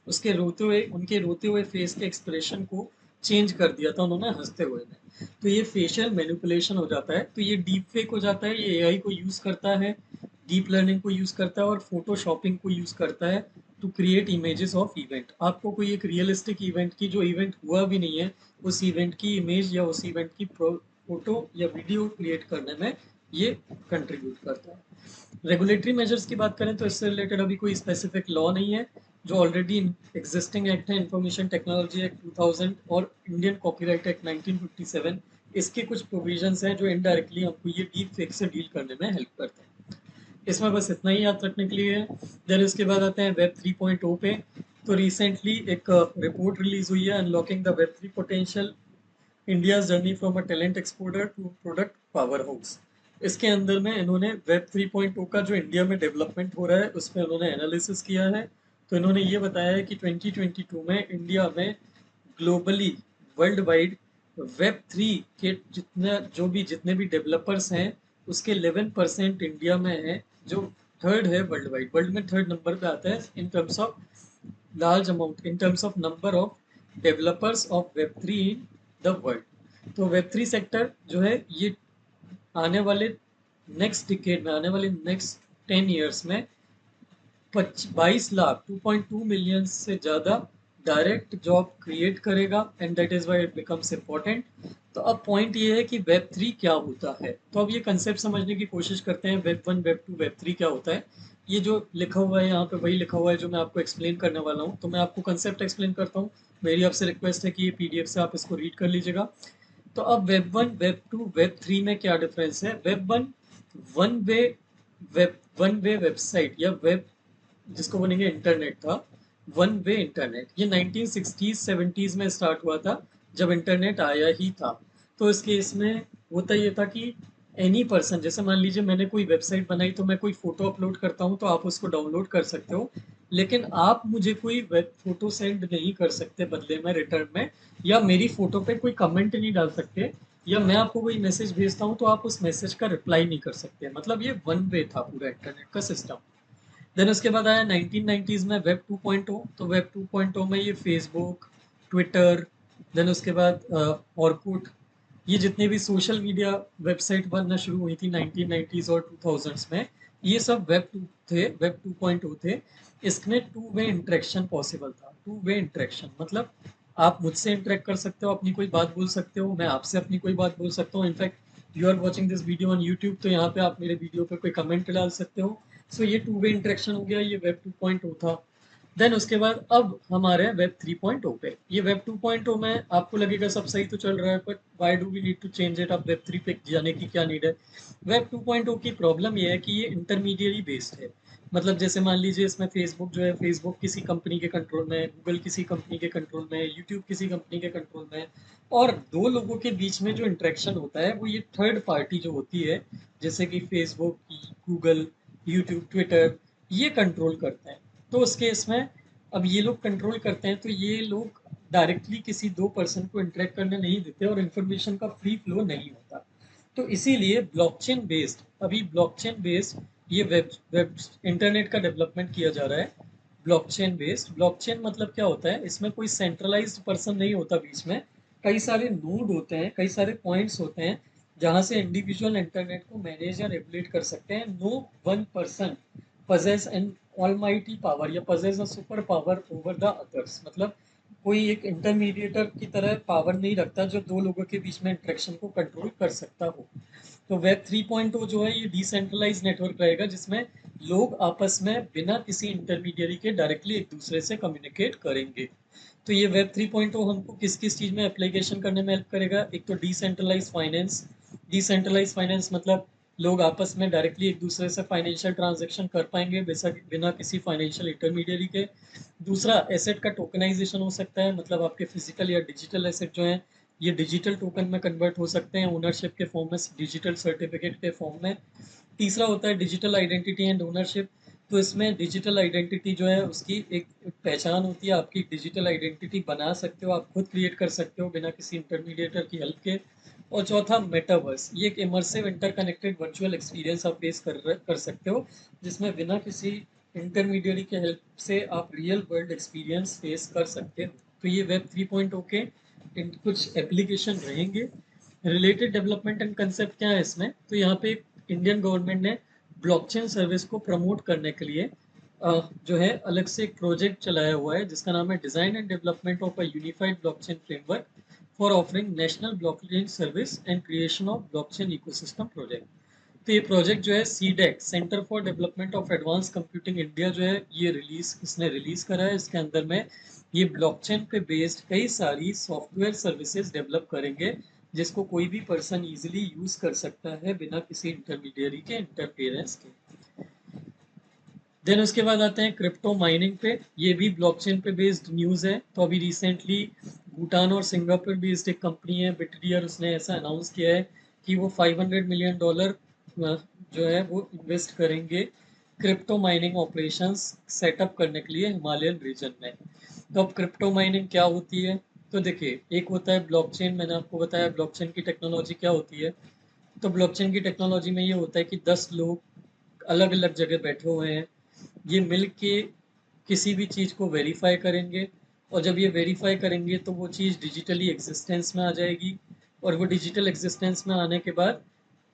उसके रोते हुए, उनके रोते हुए फेस के एक्सप्रेशन को चेंज कर दिया था उन्होंने हंसते हुए ने। तो ये फेशियल मैनिपुलेशन हो जाता है, तो ये डीप फेक हो जाता है। ये एआई को यूज करता है, डीप लर्निंग को यूज करता है और फोटोशॉपिंग को यूज करता है to create images of event. आपको कोई एक रियलिस्टिक इवेंट की, जो इवेंट हुआ भी नहीं है, उस इवेंट की इमेज या उस इवेंट की फोटो या वीडियो क्रिएट करने में ये कंट्रीब्यूट करता है। रेगुलेटरी मेजर्स की बात करें तो इससे रिलेटेड अभी कोई स्पेसिफिक लॉ नहीं है। जो ऑलरेडी एग्जिस्टिंग एक्ट है, इंफॉर्मेशन टेक्नोलॉजी एक्ट 2000 और इंडियन कॉपीराइट एक्ट 1957, इसके कुछ प्रोविजंस हैं जो इनडायरेक्टली हमको ये डीप फेक से डील करने में हेल्प करते हैं। इसमें बस इतना ही याद रखने के लिए है। देन इसके बाद आते हैं वेब 3.0 पे। तो रिसेंटली एक रिपोर्ट रिलीज हुई है, unlocking the web 3 potential, India journey from a talent exporter to product powerhouse. इसके अंदर में इन्होंने वेब 3.0 का जो इंडिया में डेवलपमेंट हो रहा है उस पर इन्होंने एनालिसिस किया है। तो इन्होंने ये बताया है कि 2022 में इंडिया में ग्लोबली, वर्ल्ड वाइड, वेब 3 के जितने भी डेवलपर्स हैं उसके 11% इंडिया में है, जो थर्ड है वर्ल्ड वाइड, वर्ल्ड में थर्ड नंबर पे आता है in terms of large amount, in terms of number of developers of web 3 in the world. तो वेब 3 सेक्टर जो है ये आने वाले नेक्स्ट डिकेड में, आने वाले नेक्स्ट 10 ईयर्स में 22 लाख 2.2 मिलियन से ज़्यादा डायरेक्ट जॉब क्रिएट करेगा and that is why it becomes important. तो अब पॉइंट ये है कि वेब 3 क्या होता है। तो अब ये कंसेप्ट समझने की कोशिश करते हैं, वेब 1, वेब 2, वेब 3 क्या होता है। ये जो लिखा हुआ है यहाँ पे वही लिखा हुआ है जो मैं आपको एक्सप्लेन करने वाला हूँ। तो मैं आपको कंसेप्ट एक्सप्लेन करता हूँ। मेरी आपसे रिक्वेस्ट है कि ये पीडीएफ से आप इसको रीड कर लीजिएगा। तो अब वेब 1, वेब 2, वेब 3 में क्या डिफरेंस है। Web 1 one way, one way website या वेब, जिसको बोलेंगे इंटरनेट था। वन वे इंटरनेट ये 1960s 70s में स्टार्ट हुआ था, जब इंटरनेट आया ही था। तो इस केस में होता ये था कि एनी पर्सन, जैसे मान लीजिए मैंने कोई वेबसाइट बनाई तो मैं कोई फोटो अपलोड करता हूँ तो आप उसको डाउनलोड कर सकते हो, लेकिन आप मुझे कोई वेब फोटो सेंड नहीं कर सकते बदले में, रिटर्न में, या मेरी फोटो पे कोई कमेंट नहीं डाल सकते, या मैं आपको कोई मैसेज भेजता हूँ तो आप उस मैसेज का रिप्लाई नहीं कर सकते। मतलब ये वन वे था पूरा इंटरनेट का सिस्टम। देन उसके बाद आया 1990s में वेब 2.0। तो वेब 2.0 में ये फेसबुक, ट्विटर, देन उसके बाद ऑरकुट, ये जितने भी सोशल मीडिया वेबसाइट बनना शुरू हुई थी 1990s और 2000s में, ये सब वेब 2 थे, वेब 2.0 थे। इसमें टू वे इंटरेक्शन पॉसिबल था। टू वे इंटरेक्शन मतलब आप मुझसे इंटरेक्ट कर सकते हो, अपनी कोई बात बोल सकते हो, मैं आपसे अपनी कोई बात बोल सकता हूँ। In fact you are watching this video on YouTube, तो यहाँ पे आप मेरे वीडियो पे कोई कमेंट डाल सकते हो। सो ये टू वे इंटरेक्शन हो गया, ये वेब 2.0 था। देन उसके बाद अब हमारे वेब 3.0 पे। ये वेब 2.0 में आपको लगेगा सब सही तो चल रहा है, but why do we need to change it, अब वेब 3 पे जाने की क्या नीड है। वेब 2.0 की प्रॉब्लम ये है कि ये इंटरमीडियरी बेस्ड है। मतलब जैसे मान लीजिए इसमें फेसबुक जो है, फेसबुक किसी कंपनी के कंट्रोल में है, गूगल किसी कंपनी के कंट्रोल में है, यूट्यूब किसी कंपनी के कंट्रोल में है, और दो लोगों के बीच में जो इंटरेक्शन होता है वो ये थर्ड पार्टी जो होती है, जैसे कि फेसबुक, गूगल, यूट्यूब, ट्विटर, ये कंट्रोल करते हैं। तो उस केस में अब ये लोग कंट्रोल करते हैं, तो ये लोग डायरेक्टली किसी दो पर्सन को इंटरेक्ट करने नहीं देते और इन्फॉर्मेशन का फ्री फ्लो नहीं होता। तो इसीलिए ब्लॉकचेन बेस्ड, अभी ब्लॉकचेन बेस्ड ये वेब वेब इंटरनेट का डेवलपमेंट किया जा रहा है। ब्लॉकचेन बेस्ड, ब्लॉकचेन मतलब क्या होता है, इसमें कोई सेंट्रलाइज्ड पर्सन नहीं होता बीच में, कई सारे नोड होते हैं, कई सारे पॉइंट्स होते हैं जहां से इंडिविजुअल इंटरनेट को मैनेज या रेगुलेट कर सकते हैं। No one person possess an almighty power या possess a super power over the others। मतलब कोई एक इंटरमीडिएटर की तरह पावर नहीं रखता जो दो लोगों के बीच में इंटरेक्शन को कंट्रोल कर सकता हो। तो वेब 3.0 जो है ये डिसेंट्रलाइज नेटवर्क रहेगा, जिसमें लोग आपस में बिना किसी इंटरमीडियरी के डायरेक्टली एक दूसरे से कम्युनिकेट करेंगे। तो ये वेब 3.0 हमको किस किस चीज़ में एप्लीकेशन करने में हेल्प करेगा? एक तो डिसेंट्रलाइज फाइनेंस। डिसेंट्रलाइज फाइनेंस मतलब लोग आपस में डायरेक्टली एक दूसरे से फाइनेंशियल ट्रांजैक्शन कर पाएंगे बिना किसी फाइनेंशियल इंटरमीडियरी के। दूसरा, एसेट का टोकनाइजेशन हो सकता है, मतलब आपके फिजिकल या डिजिटल एसेट जो हैं ये डिजिटल टोकन में कन्वर्ट हो सकते हैं, ओनरशिप के फॉर्म में, डिजिटल सर्टिफिकेट के फॉर्म में। तीसरा होता है डिजिटल आइडेंटिटी एंड ओनरशिप। तो इसमें डिजिटल आइडेंटिटी जो है उसकी एक पहचान होती है, आपकी डिजिटल आइडेंटिटी बना सकते हो, आप खुद क्रिएट कर सकते हो बिना किसी इंटरमीडिएटर की हेल्प के। और चौथा, मेटावर्स। ये एक इमर्सिव इंटरकनेक्टेड वर्चुअल एक्सपीरियंस आप फेस कर सकते हो, जिसमें बिना किसी इंटरमीडिएरी के हेल्प से आप रियल वर्ल्ड एक्सपीरियंस फेस कर सकते हो। तो ये वेब 3.0 के कुछ एप्लीकेशन रहेंगे। रिलेटेड डेवलपमेंट एंड कंसेप्ट क्या है इसमें? तो यहाँ पे इंडियन गवर्नमेंट ने ब्लॉकचेन सर्विस को प्रमोट करने के लिए जो है अलग से एक प्रोजेक्ट चलाया हुआ है जिसका नाम है design and development of a unified blockchain framework for offering national blockchain service and creation of blockchain ecosystem project. तो ये प्रोजेक्ट जो है CDAC, centre for development of advance computing India जो है ये इसने रिलीज करा है। इसके अंदर में ये ब्लॉकचेन पे बेस्ड कई सारी सॉफ्टवेयर सर्विसेज डेवलप करेंगे जिसको कोई भी पर्सन इजीली यूज कर सकता है बिना किसी इंटरमीडियरी के इंटरफेरेंस के। देन उसके बाद आते हैं क्रिप्टो माइनिंग पे। ये भी ब्लॉकचेन पे बेस्ड न्यूज़ है। तो अभी रिसेंटली भूटान और सिंगापुर बेस्ड एक कंपनी है बिटडियर, उसने ऐसा अनाउंस किया है कि वो $500 मिलियन जो है वो इन्वेस्ट करेंगे क्रिप्टो माइनिंग ऑपरेशंस सेटअप करने के लिए हिमालयन रीजन में। तो अब क्रिप्टो माइनिंग क्या होती है? तो देखिए, एक होता है ब्लॉकचेन। मैंने आपको बताया ब्लॉकचेन की टेक्नोलॉजी क्या होती है। तो ब्लॉकचेन की टेक्नोलॉजी में ये होता है कि 10 लोग अलग अलग जगह बैठे हुए हैं, ये मिल के किसी भी चीज़ को वेरीफाई करेंगे, और जब ये वेरीफाई करेंगे तो वो चीज़ डिजिटली एग्जिस्टेंस में आ जाएगी, और वो डिजिटल एग्जिस्टेंस में आने के बाद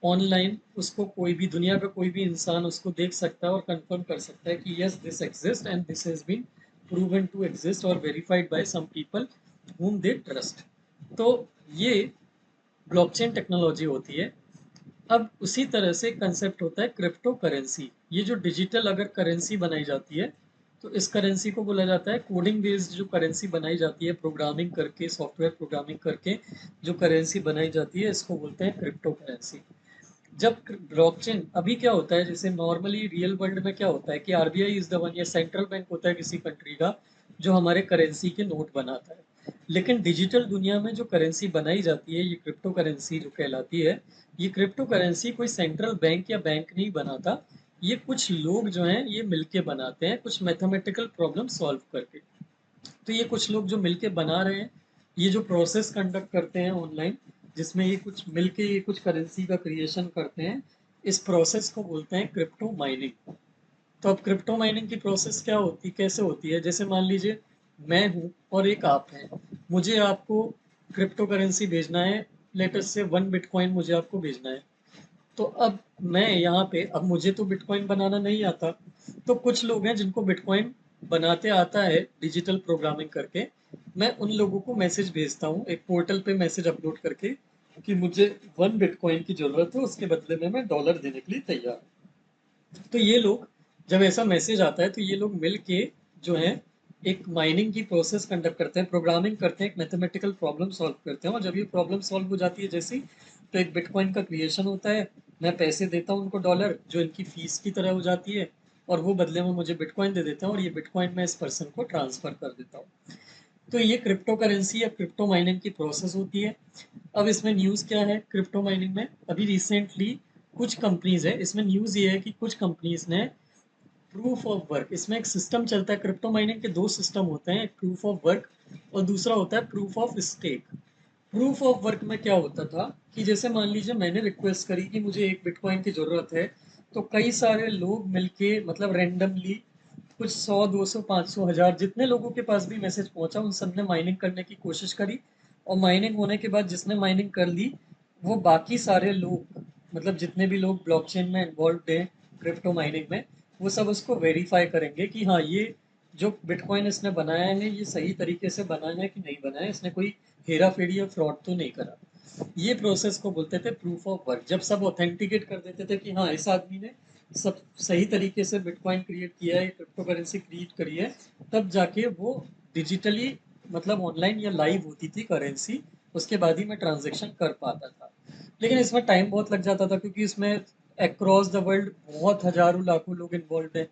ऑनलाइन उसको कोई भी, दुनिया का कोई भी इंसान उसको देख सकता है और कंफर्म कर सकता है कि yes this exist and this has been proven to exist और verified by some people whom they trust. तो ये ब्लॉकचेन टेक्नोलॉजी होती है। अब उसी तरह से कंसेप्ट होता है क्रिप्टो करेंसी। ये जो डिजिटल अगर करेंसी बनाई जाती है तो इस करेंसी को बोला जाता है कोडिंग बेस्ड। जो करेंसी बनाई जाती है प्रोग्रामिंग करके, सॉफ्टवेयर प्रोग्रामिंग करके जो करेंसी बनाई जाती है इसको बोलते हैं क्रिप्टो करेंसी। जब ब्लॉकचेन, अभी क्या होता है जैसे नॉर्मली रियल वर्ल्ड में क्या होता है कि आरबीआई इज द वन, या सेंट्रल बैंक होता है किसी कंट्री का जो हमारे करेंसी के नोट बनाता है। लेकिन डिजिटल दुनिया में जो करेंसी बनाई जाती है, ये क्रिप्टो करेंसी जो कहलाती है, ये क्रिप्टो करेंसी कोई सेंट्रल बैंक या बैंक नहीं बनाता। ये कुछ लोग जो हैं ये मिलके बनाते हैं कुछ मैथमेटिकल प्रॉब्लम सॉल्व करके। तो ये कुछ लोग जो मिलके बना रहे हैं, ये जो प्रोसेस कंडक्ट करते हैं ऑनलाइन, जिसमें ये कुछ मिलके ये कुछ करेंसी का क्रिएशन करते हैं, इस प्रोसेस को बोलते हैं क्रिप्टो माइनिंग। तो अब क्रिप्टो माइनिंग की प्रोसेस क्या होती, कैसे होती है? जैसे मान लीजिए मैं हूँ और एक आप हैं, मुझे आपको क्रिप्टो करेंसी भेजना है, लेटेस्ट से 1 बिटकॉइन मुझे आपको भेजना है। तो अब मैं यहाँ पे, अब मुझे तो बिटकॉइन बनाना नहीं आता, तो कुछ लोग हैं जिनको बिटकॉइन बनाते आता है डिजिटल प्रोग्रामिंग करके। मैं उन लोगों को मैसेज भेजता हूँ एक पोर्टल पे मैसेज अपलोड करके कि मुझे 1 बिटकॉइन की जरूरत है, उसके बदले में मैं डॉलर देने के लिए तैयार हूँ। तो ये लोग, जब ऐसा मैसेज आता है तो ये लोग मिल के जो है एक माइनिंग की प्रोसेस कंडक्ट करते हैं, प्रोग्रामिंग करते हैं, एक मैथमेटिकल प्रॉब्लम सॉल्व करते हैं, और जब ये प्रॉब्लम सॉल्व हो जाती है जैसी, तो एक बिटकॉइन का क्रिएशन होता है। मैं पैसे देता हूँ उनको, डॉलर जो इनकी फीस की तरह हो जाती है, और वो बदले में मुझे बिटकॉइन दे देते हैं, और ये बिटकॉइन मैं इस पर्सन को ट्रांसफर कर देता हूँ। तो ये क्रिप्टो करेंसी या क्रिप्टो माइनिंग की प्रोसेस होती है। अब इसमें न्यूज़ क्या है क्रिप्टो माइनिंग में? अभी रिसेंटली कुछ कंपनीज है, इसमें न्यूज़ ये है कि कुछ कंपनीज ने प्रूफ ऑफ वर्क, इसमें एक सिस्टम चलता है क्रिप्टो माइनिंग के, दो सिस्टम होते हैं, एक प्रूफ ऑफ वर्क और दूसरा होता है proof of stake. Proof of work में क्या होता था कि जैसे मान लीजिए मैंने रिक्वेस्ट करी कि मुझे 1 बिटकॉइन की जरूरत है, तो कई सारे लोग मिलके, मतलब रैंडमली, कुछ 100 200 500 1000 जितने लोगों के पास भी मैसेज पहुंचा उन सब ने माइनिंग करने की कोशिश करी। और माइनिंग होने के बाद जिसने माइनिंग कर ली, वो बाकी सारे लोग, मतलब जितने भी लोग ब्लॉकचेन में इन्वॉल्व हैं क्रिप्टो माइनिंग में, वो सब उसको वेरीफाई करेंगे कि हाँ ये जो बिटकॉइन इसने बनाया है ये सही तरीके से बनाया है कि नहीं बनाया है, इसने कोई हेरा फेरी या फ्रॉड तो नहीं करा। ये प्रोसेस को बोलते थे प्रूफ ऑफ वर्क। जब सब ऑथेंटिकेट कर देते थे कि हाँ इस आदमी ने सब सही तरीके से बिटकॉइन क्रिएट किया है, क्रिप्टो करेंसी क्रिएट करी है, तब जाके वो डिजिटली मतलब ऑनलाइन या लाइव होती थी करेंसी, उसके बाद ही मैं ट्रांजैक्शन कर पाता था। लेकिन इसमें टाइम बहुत लग जाता था क्योंकि इसमें अक्रॉस द वर्ल्ड बहुत हज़ारों लाखों लोग इन्वॉल्व्ड हैं।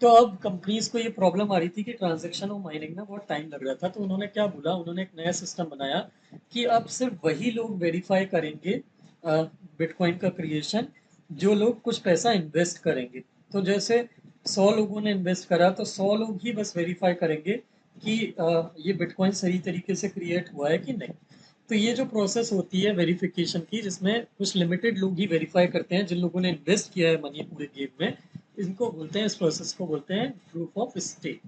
तो अब कंपनीज को ये प्रॉब्लम आ रही थी कि ट्रांजैक्शन और माइनिंग में बहुत टाइम लग रहा था, तो उन्होंने क्या बोला, उन्होंने एक नया सिस्टम बनाया कि अब सिर्फ वही लोग वेरीफाई करेंगे बिटकॉइन का क्रिएशन जो लोग कुछ पैसा इन्वेस्ट करेंगे। तो जैसे 100 लोगों ने इन्वेस्ट करा तो 100 लोग ही बस वेरीफाई करेंगे कि ये बिटकॉइन सही तरीके से क्रिएट हुआ है कि नहीं। तो ये जो प्रोसेस होती है वेरिफिकेशन की, जिसमें कुछ लिमिटेड लोग ही वेरीफाई करते हैं जिन लोगों ने इन्वेस्ट किया है मनी पूरे गेम में, इनको बोलते हैं, इस प्रोसेस को बोलते हैं प्रूफ ऑफ स्टेक।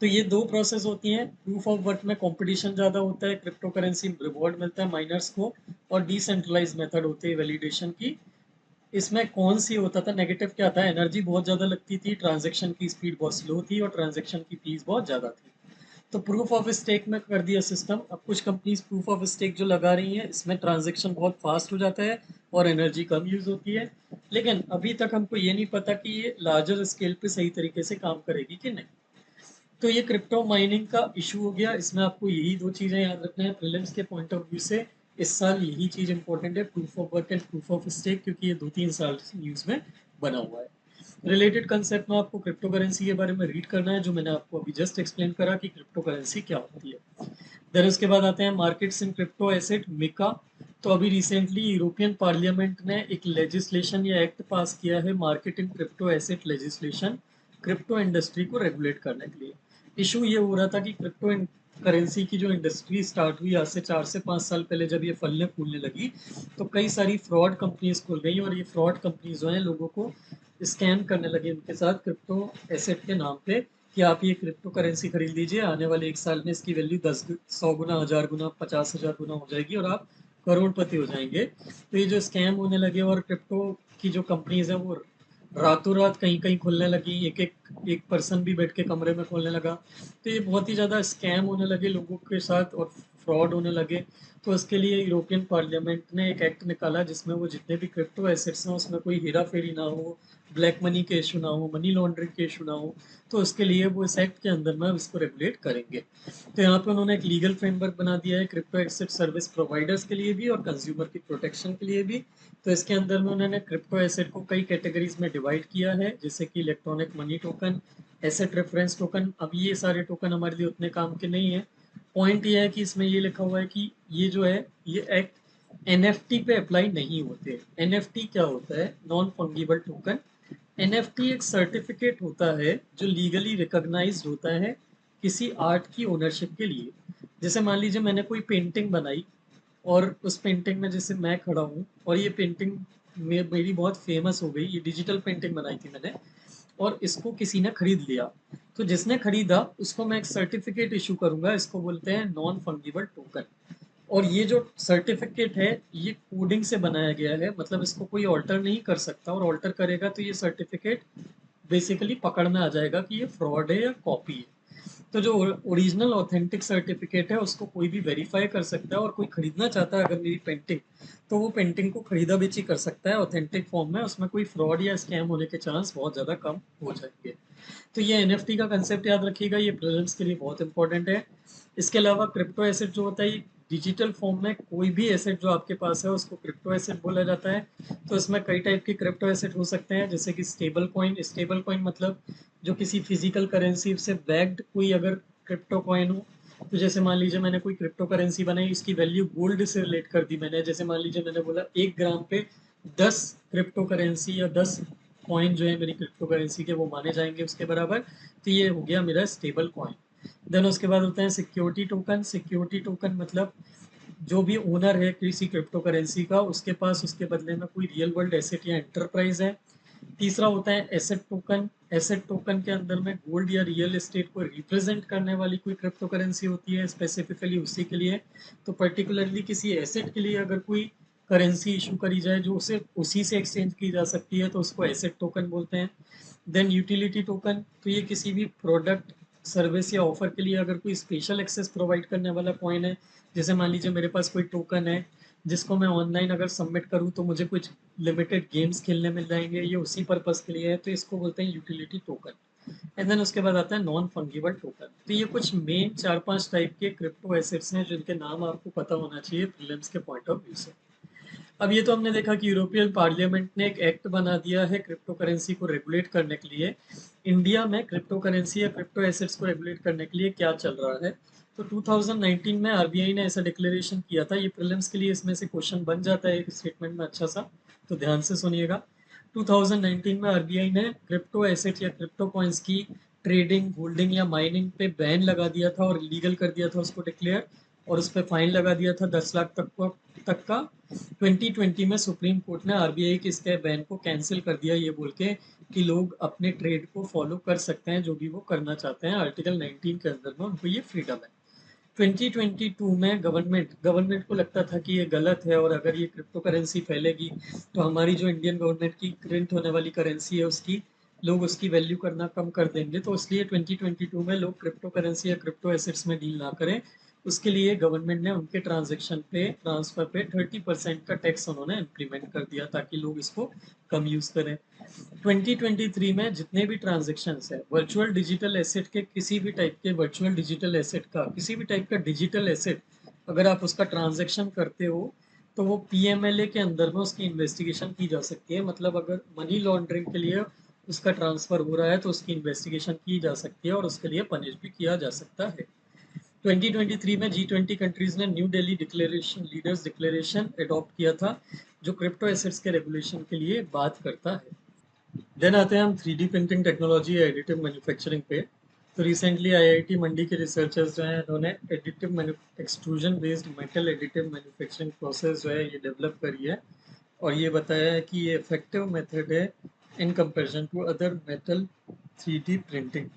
तो ये दो प्रोसेस होती हैं। प्रूफ ऑफ वर्क में कंपटीशन ज़्यादा होता है, क्रिप्टो करेंसी में रिवॉर्ड मिलता है माइनर्स को, और डिसेंट्रलाइज मेथड होती है वैलिडेशन की। इसमें कौन सी होता था नेगेटिव, क्या था, एनर्जी बहुत ज़्यादा लगती थी, ट्रांजेक्शन की स्पीड बहुत स्लो थी और ट्रांजेक्शन की फीस बहुत ज़्यादा थी। तो प्रूफ ऑफ स्टेक में कर दिया सिस्टम। अब कुछ कंपनीज प्रूफ ऑफ स्टेक जो लगा रही हैं, इसमें ट्रांजैक्शन बहुत फास्ट हो जाता है और एनर्जी कम यूज होती है। लेकिन अभी तक हमको ये नहीं पता कि ये लार्जर स्केल पे सही तरीके से काम करेगी कि नहीं। तो ये क्रिप्टो माइनिंग का इशू हो गया। इसमें आपको यही दो चीज़ें याद रखना है प्रीलिम्स के पॉइंट ऑफ व्यू से। इस साल यही चीज़ इंपॉर्टेंट है, proof of work and proof of stake, क्योंकि ये 2-3 साल से न्यूज़ में बना हुआ है। रिलेटेड कंसेप्ट में आपको क्रिप्टो करेंसी के बारे में रीड करना है, जो मैंने आपको अभी जस्ट एक्सप्लेन करा कि क्रिप्टो करेंसी क्या होती है। देन उसके बाद आते हैं markets in crypto asset, MiCA. तो अभी रिसेंटली यूरोपियन पार्लियामेंट ने एक लेजिस्लेशन या एक्ट पास किया है, market in crypto asset legislation, crypto industry को रेगुलेट करने के लिए। इशू ये हो रहा था कि क्रिप्टो करेंसी की जो इंडस्ट्री स्टार्ट हुई आज से 4 से 5 साल पहले, जब ये फलने फूलने लगी, तो कई सारी फ्रॉड कंपनीज खुल गई और ये फ्रॉड कंपनीज जो हैं लोगों को स्कैम करने लगे उनके साथ क्रिप्टो एसेट के नाम पे, कि आप ये क्रिप्टो करेंसी खरीद लीजिए, आने वाले 1 साल में इसकी वैल्यू 10 100 गुना, 1000 गुना, 50,000 गुना हो जाएगी और आप करोड़पति हो जाएंगे। तो ये जो स्कैम होने लगे और क्रिप्टो की जो कंपनीज है वो रातों रात कहीं कहीं खुलने लगी, एक एक एक पर्सन भी बैठ के कमरे में खोलने लगा। तो ये बहुत ही ज़्यादा स्कैम होने लगे लोगों के साथ और फ्रॉड होने लगे। तो इसके लिए यूरोपियन पार्लियामेंट ने एक एक्ट निकाला जिसमें वो जितने भी क्रिप्टो एसेट्स हैं उसमें कोई हेरा फेरी ना हो, ब्लैक मनी के इशू ना हो, मनी लॉन्ड्रिंग के इशू ना हो। तो उसके लिए वो इस एक्ट के अंदर में इसको रेगुलेट करेंगे। तो यहाँ पे उन्होंने एक लीगल फ्रेमवर्क बना दिया है क्रिप्टो एसेट सर्विस प्रोवाइडर्स के लिए भी और कंज्यूमर की प्रोटेक्शन के लिए भी। तो इसके अंदर में उन्होंने क्रिप्टो एसेट को कई कैटेगरीज में डिवाइड किया है, जैसे कि electronic money token, asset reference token. अब ये सारे टोकन हमारे लिए उतने काम के नहीं है। पॉइंट ये है कि इसमें ये लिखा हुआ है कि ये जो है ये एक्ट एनएफटी पे अप्लाई नहीं होते। एनएफटी क्या होता है? Non fungible token. एनएफटी एक सर्टिफिकेट होता है जो लीगली रिकॉग्नाइज्ड होता है किसी आर्ट की ओनरशिप के लिए। जैसे मान लीजिए मैंने कोई पेंटिंग बनाई और उस पेंटिंग में जैसे मैं खड़ा हूँ और ये पेंटिंग मेरी बहुत फेमस हो गई, ये डिजिटल पेंटिंग बनाई थी मैंने, और इसको किसी ने खरीद लिया। तो जिसने खरीदा उसको मैं एक सर्टिफिकेट इशू करूंगा, इसको बोलते हैं नॉन फंगिबल टोकन। और ये जो सर्टिफिकेट है ये कोडिंग से बनाया गया है, मतलब इसको कोई ऑल्टर नहीं कर सकता, और ऑल्टर करेगा तो ये सर्टिफिकेट बेसिकली पकड़ में आ जाएगा कि ये फ्रॉड है या कॉपी है। तो जो ओरिजिनल ऑथेंटिक सर्टिफिकेट है उसको कोई भी वेरीफाई कर सकता है, और कोई खरीदना चाहता है अगर मेरी पेंटिंग, तो वो पेंटिंग को खरीदा बेची कर सकता है ऑथेंटिक फॉर्म में, उसमें कोई फ्रॉड या स्कैम होने के चांस बहुत ज़्यादा कम हो जाएंगे। तो ये एनएफटी का कंसेप्ट याद रखिएगा, ये प्रीलिम्स के लिए बहुत इंपॉर्टेंट है। इसके अलावा क्रिप्टो एसेट जो होता है डिजिटल फॉर्म में, कोई भी एसेट जो आपके पास है उसको क्रिप्टो एसेट बोला जाता है। तो इसमें कई टाइप के क्रिप्टो एसेट हो सकते हैं, जैसे कि स्टेबल कॉइन। स्टेबल कॉइन मतलब जो किसी फिजिकल करेंसी से बैक्ड कोई अगर क्रिप्टो कॉइन हो। तो जैसे मान लीजिए मैंने कोई क्रिप्टो करेंसी बनाई, इसकी वैल्यू गोल्ड से रिलेट कर दी मैंने। जैसे मान लीजिए मैंने बोला 1 ग्राम पे 10 क्रिप्टो करेंसी या 10 कॉइन जो है मेरी क्रिप्टो करेंसी के वो माने जाएंगे उसके बराबर। तो ये हो गया मेरा स्टेबल कॉइन। देन उसके बाद होता है सिक्योरिटी टोकन। सिक्योरिटी टोकन मतलब जो भी ओनर है किसी क्रिप्टो करेंसी का, उसके पास उसके बदले में कोई रियल वर्ल्ड एसेट या एंटरप्राइज है। तीसरा होता है एसेट टोकन। एसेट टोकन के अंदर में गोल्ड या रियल एस्टेट को रिप्रेजेंट करने वाली कोई क्रिप्टो करेंसी होती है स्पेसिफिकली उसी के लिए। तो पर्टिकुलरली किसी एसेट के लिए अगर कोई करेंसी इशू करी जाए जो उसे उसी से एक्सचेंज की जा सकती है तो उसको एसेट टोकन बोलते हैं। देन यूटिलिटी टोकन, तो ये किसी भी प्रोडक्ट सर्विस या ऑफर के लिए अगर कोई स्पेशल एक्सेस प्रोवाइड करने वाला कॉइन है। जैसे मान लीजिए मेरे पास कोई टोकन है जिसको मैं ऑनलाइन अगर सबमिट करूँ तो मुझे कुछ लिमिटेड गेम्स खेलने मिल जाएंगे, ये उसी पर्पस के लिए है, तो इसको बोलते हैं यूटिलिटी टोकन। एंड देन उसके बाद आता है नॉन फंगिबल टोकन। तो ये कुछ मेन 4-5 टाइप के क्रिप्टो एसेट्स हैं जिनके नाम आपको पता होना चाहिए प्रीलिम्स के पॉइंट ऑफ व्यू से। अब ये तो हमने देखा कि यूरोपियन पार्लियामेंट ने एक एक्ट बना दिया है क्रिप्टो करेंसी को रेगुलेट करने के लिए। इंडिया में क्रिप्टो करेंसी या क्रिप्टो एसेट्स को रेगुलेट करने के लिए क्या चल रहा है? तो 2019 में आरबीआई ने ऐसा डिक्लेरेशन किया था। ये प्रीलिम्स के लिए इसमें से क्वेश्चन बन जाता है एक स्टेटमेंट में अच्छा सा, तो ध्यान से सुनिएगा। 2019 में आरबीआई ने क्रिप्टो एसेट या क्रिप्टो कॉइन्स की ट्रेडिंग, होल्डिंग या माइनिंग पे बैन लगा दिया था और लीगल कर दिया था उसको डिक्लेयर, और उस पर फाइन लगा दिया था 10 लाख तक का। 2020 में सुप्रीम कोर्ट ने आरबीआई के इसके बैन को कैंसिल कर दिया, ये बोल के कि लोग अपने ट्रेड को फॉलो कर सकते हैं जो भी वो करना चाहते हैं। आर्टिकल 19 के अंदर में उनको ये फ्रीडम है। 2022 में गवर्नमेंट को लगता था कि ये गलत है और अगर ये क्रिप्टो करेंसी फैलेगी तो हमारी जो इंडियन गवर्नमेंट की प्रिंट होने वाली करेंसी है उसकी लोग उसकी वैल्यू करना कम कर देंगे। तो इसलिए 2022 में लोग क्रिप्टो करेंसी या क्रिप्टो एसेट्स में डील ना करें। उसके लिए गवर्नमेंट ने उनके ट्रांजेक्शन पे, ट्रांसफर पे 30% का टैक्स उन्होंने इम्प्लीमेंट कर दिया ताकि लोग इसको कम यूज करें। 2023 में जितने भी ट्रांजेक्शन्स है वर्चुअल डिजिटल एसेट के, किसी भी टाइप के वर्चुअल डिजिटल एसेट का, किसी भी टाइप का डिजिटल एसेट अगर आप उसका ट्रांजेक्शन करते हो तो वो पीएमएलए के अंदर में उसकी इन्वेस्टिगेशन की जा सकती है। मतलब अगर मनी लॉन्ड्रिंग के लिए उसका ट्रांसफर हो रहा है तो उसकी इन्वेस्टिगेशन की जा सकती है और उसके लिए पनिश भी किया जा सकता है। 2023 में G20 कंट्रीज ने new Delhi declaration, leaders declaration adopt किया था जो क्रिप्टो एसेट्स के रेगुलेशन के लिए बात करता है। देन आते हैं हम 3D प्रिंटिंग टेक्नोलॉजी या एडिटिव मैन्युफैक्चरिंग पे। तो रिसेंटली आईआईटी मंडी के रिसर्चर्स जो हैं इन्होंने additive extrusion based metal additive manufacturing process जो है ये डेवलप करी है और ये बताया है कि ये इफेक्टिव मेथड है in comparison to other metal 3D printing.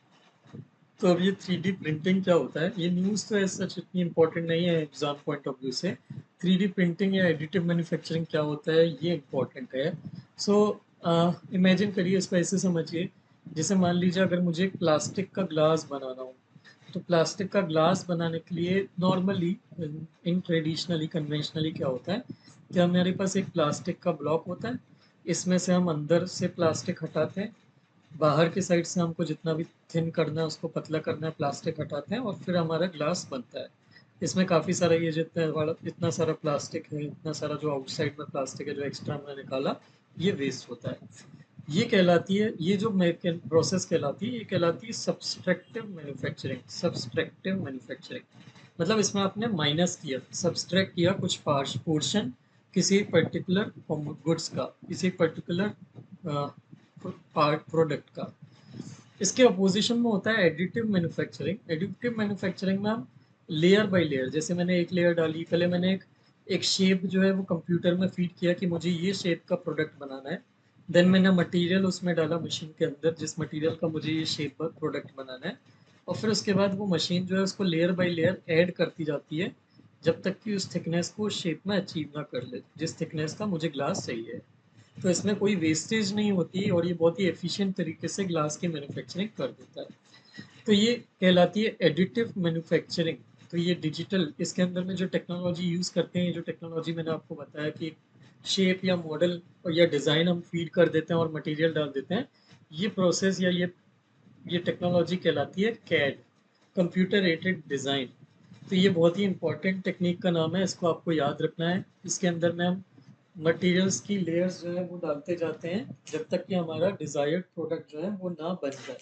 तो अब ये 3D प्रिंटिंग क्या होता है? ये न्यूज़ तो ऐसा सच इतनी इंपॉर्टेंट नहीं है एग्जाम पॉइंट ऑफ व्यू से। 3D प्रिंटिंग या एडिटिव मैन्युफैक्चरिंग क्या होता है ये इंपॉर्टेंट है। सो इमेजिन करिए, इसको ऐसे समझिए, जैसे मान लीजिए अगर मुझे एक प्लास्टिक का ग्लास बनाना हो, तो प्लास्टिक का ग्लास बनाने के लिए नॉर्मली, इन ट्रेडिशनली कन्वेंशनली क्या होता है कि हमारे पास एक प्लास्टिक का ब्लॉक होता है, इसमें से हम अंदर से प्लास्टिक हटाते हैं, बाहर की साइड से हमको जितना भी थिन करना है उसको पतला करना है, प्लास्टिक हटाते हैं और फिर हमारा ग्लास बनता है। इसमें काफ़ी सारा ये जितना वाला इतना सारा प्लास्टिक है, इतना सारा जो आउटसाइड में प्लास्टिक है जो एक्स्ट्रा हमने निकाला, ये वेस्ट होता है। ये कहलाती है, ये जो प्रोसेस कहलाती है, ये कहलाती है सब्सट्रैक्टिव मैन्युफैक्चरिंग। सब्सट्रैक्टिव मैन्युफैक्चरिंग मतलब इसमें आपने माइनस किया, सब्सट्रैक्ट किया कुछ पोर्शन किसी पर्टिकुलर गुड्स का, किसी पर्टिकुलर पार्ट प्रोडक्ट का। इसके अपोजिशन में होता है एडिटिव मैन्युफैक्चरिंग। एडिटिव मैन्युफैक्चरिंग में हम लेयर बाय लेयर, जैसे मैंने एक लेयर डाली, पहले मैंने एक शेप जो है वो कंप्यूटर में फीड किया कि मुझे ये शेप का प्रोडक्ट बनाना है। देन मैंने मटेरियल उसमें डाला मशीन के अंदर, जिस मटेरियल का मुझे ये शेप का प्रोडक्ट बनाना है, और फिर उसके बाद वो मशीन जो है उसको लेयर बाय लेयर ऐड करती जाती है जब तक कि उस थिकनेस को शेप में अचीव ना कर ले जिस थिकनेस का मुझे ग्लास चाहिए। तो इसमें कोई वेस्टेज नहीं होती और ये बहुत ही एफिशिएंट तरीके से ग्लास की मैन्युफैक्चरिंग कर देता है। तो ये कहलाती है एडिटिव मैन्युफैक्चरिंग। तो ये डिजिटल, इसके अंदर में जो टेक्नोलॉजी यूज़ करते हैं, जो टेक्नोलॉजी मैंने आपको बताया कि शेप या मॉडल या डिज़ाइन हम फीड कर देते हैं और मटेरियल डाल देते हैं, ये प्रोसेस या ये टेक्नोलॉजी कहलाती है कैड, कंप्यूटर एडेड डिज़ाइन। तो ये बहुत ही इंपॉर्टेंट टेक्निक का नाम है, इसको आपको याद रखना है। इसके अंदर में हम मटेरियल्स की लेयर्स जो है वो डालते जाते हैं जब तक कि हमारा डिजायर्ड प्रोडक्ट जो है वो ना बन जाए।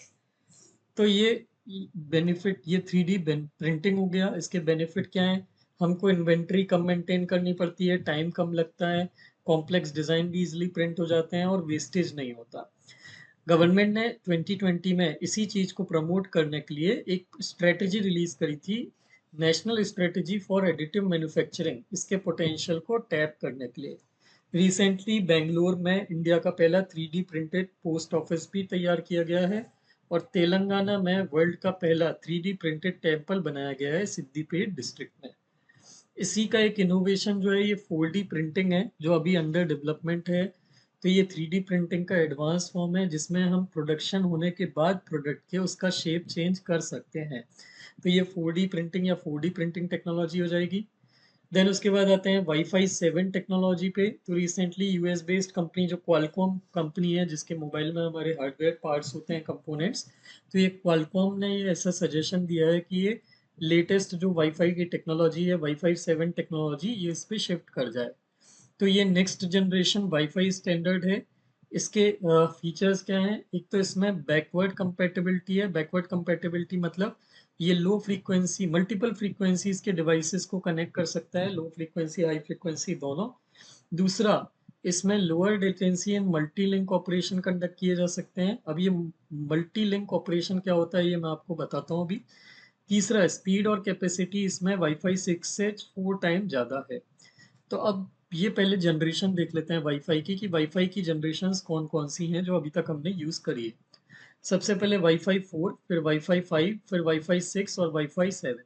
तो ये बेनिफिट, ये 3D प्रिंटिंग हो गया। इसके बेनिफिट क्या है? हमको इन्वेंट्री कम मेंटेन करनी पड़ती है, टाइम कम लगता है, कॉम्प्लेक्स डिज़ाइन भी इजीली प्रिंट हो जाते हैं और वेस्टेज नहीं होता। गवर्नमेंट ने 2020 में इसी चीज़ को प्रमोट करने के लिए एक स्ट्रेटजी रिलीज करी थी, national strategy for additive manufacturing, इसके पोटेंशियल को टैप करने के लिए। रिसेंटली बेंगलोर में इंडिया का पहला 3D प्रिंटेड पोस्ट ऑफिस भी तैयार किया गया है और तेलंगाना में वर्ल्ड का पहला 3D प्रिंटेड टेम्पल बनाया गया है सिद्दीपेट डिस्ट्रिक्ट में। इसी का एक इनोवेशन जो है ये 4D प्रिंटिंग है जो अभी अंडर डेवलपमेंट है। तो ये 3D प्रिंटिंग का एडवांस फॉर्म है जिसमें हम प्रोडक्शन होने के बाद प्रोडक्ट के उसका शेप चेंज कर सकते हैं। तो ये 4D प्रिंटिंग या 4D प्रिंटिंग टेक्नोलॉजी हो जाएगी। देन उसके बाद आते हैं वाईफाई 7 टेक्नोलॉजी पे। तो रिसेंटली यूएस बेस्ड कंपनी जो क्वालकॉम कंपनी है, जिसके मोबाइल में हमारे हार्डवेयर पार्ट्स होते हैं, कंपोनेंट्स, तो ये क्वालकॉम ने ये ऐसा सजेशन दिया है कि ये लेटेस्ट जो वाईफाई की टेक्नोलॉजी है, वाईफाई 7 टेक्नोलॉजी, ये इस पे शिफ्ट कर जाए। तो ये नेक्स्ट जनरेशन वाईफाई स्टैंडर्ड है। इसके फीचर्स क्या हैं? एक तो इसमें बैकवर्ड कंपैटिबिलिटी है। बैकवर्ड कंपैटिबिलिटी मतलब ये लो फ्रीक्वेंसी, मल्टीपल फ्रीक्वेंसीज के डिवाइसेस को कनेक्ट कर सकता है, लो फ्रीक्वेंसी हाई फ्रीक्वेंसी दोनों। दूसरा, इसमें lower latency and multi link operation conduct किए जा सकते हैं। अब ये मल्टी लिंक ऑपरेशन क्या होता है, ये मैं आपको बताता हूँ अभी। तीसरा, स्पीड और कैपेसिटी इसमें वाईफाई 6 से 4 टाइम ज़्यादा है। तो अब ये पहले जनरेशन देख लेते हैं वाईफाई की, कि वाईफाई की जनरेशन्स कौन कौन सी हैं जो अभी तक हमने यूज़ करी है। सबसे पहले वाईफाई 4, फिर वाईफाई 5, फिर वाईफाई 6 और वाईफाई 7।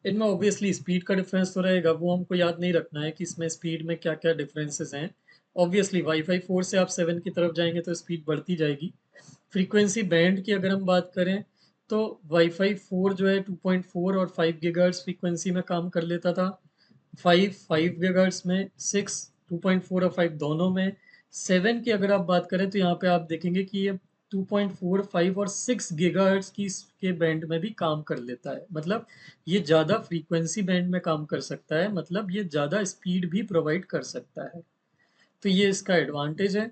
इनमें ऑब्वियसली स्पीड का डिफरेंस तो रहेगा, वो हमको याद नहीं रखना है कि इसमें स्पीड में क्या क्या डिफरेंसेस हैं। ऑब्वियसली वाईफाई 4 से आप 7 की तरफ जाएंगे तो स्पीड बढ़ती जाएगी। फ्रीक्वेंसी बैंड की अगर हम बात करें, तो वाईफाई 4 जो है 2.4 और 5 गीगाहर्ट्ज फ्रीक्वेंसी में काम कर लेता था। 5 गीगाहर्ट्ज में, 6 2.4 और 5 दोनों में। 7 की अगर आप बात करें तो यहाँ पे आप देखेंगे कि ये 2.4, 5 और 6 गीगाहर्ट्ज की के बैंड में भी काम कर लेता है। मतलब ये ज़्यादा फ्रीक्वेंसी बैंड में काम कर सकता है, मतलब ये ज़्यादा स्पीड भी प्रोवाइड कर सकता है। तो ये इसका एडवांटेज है।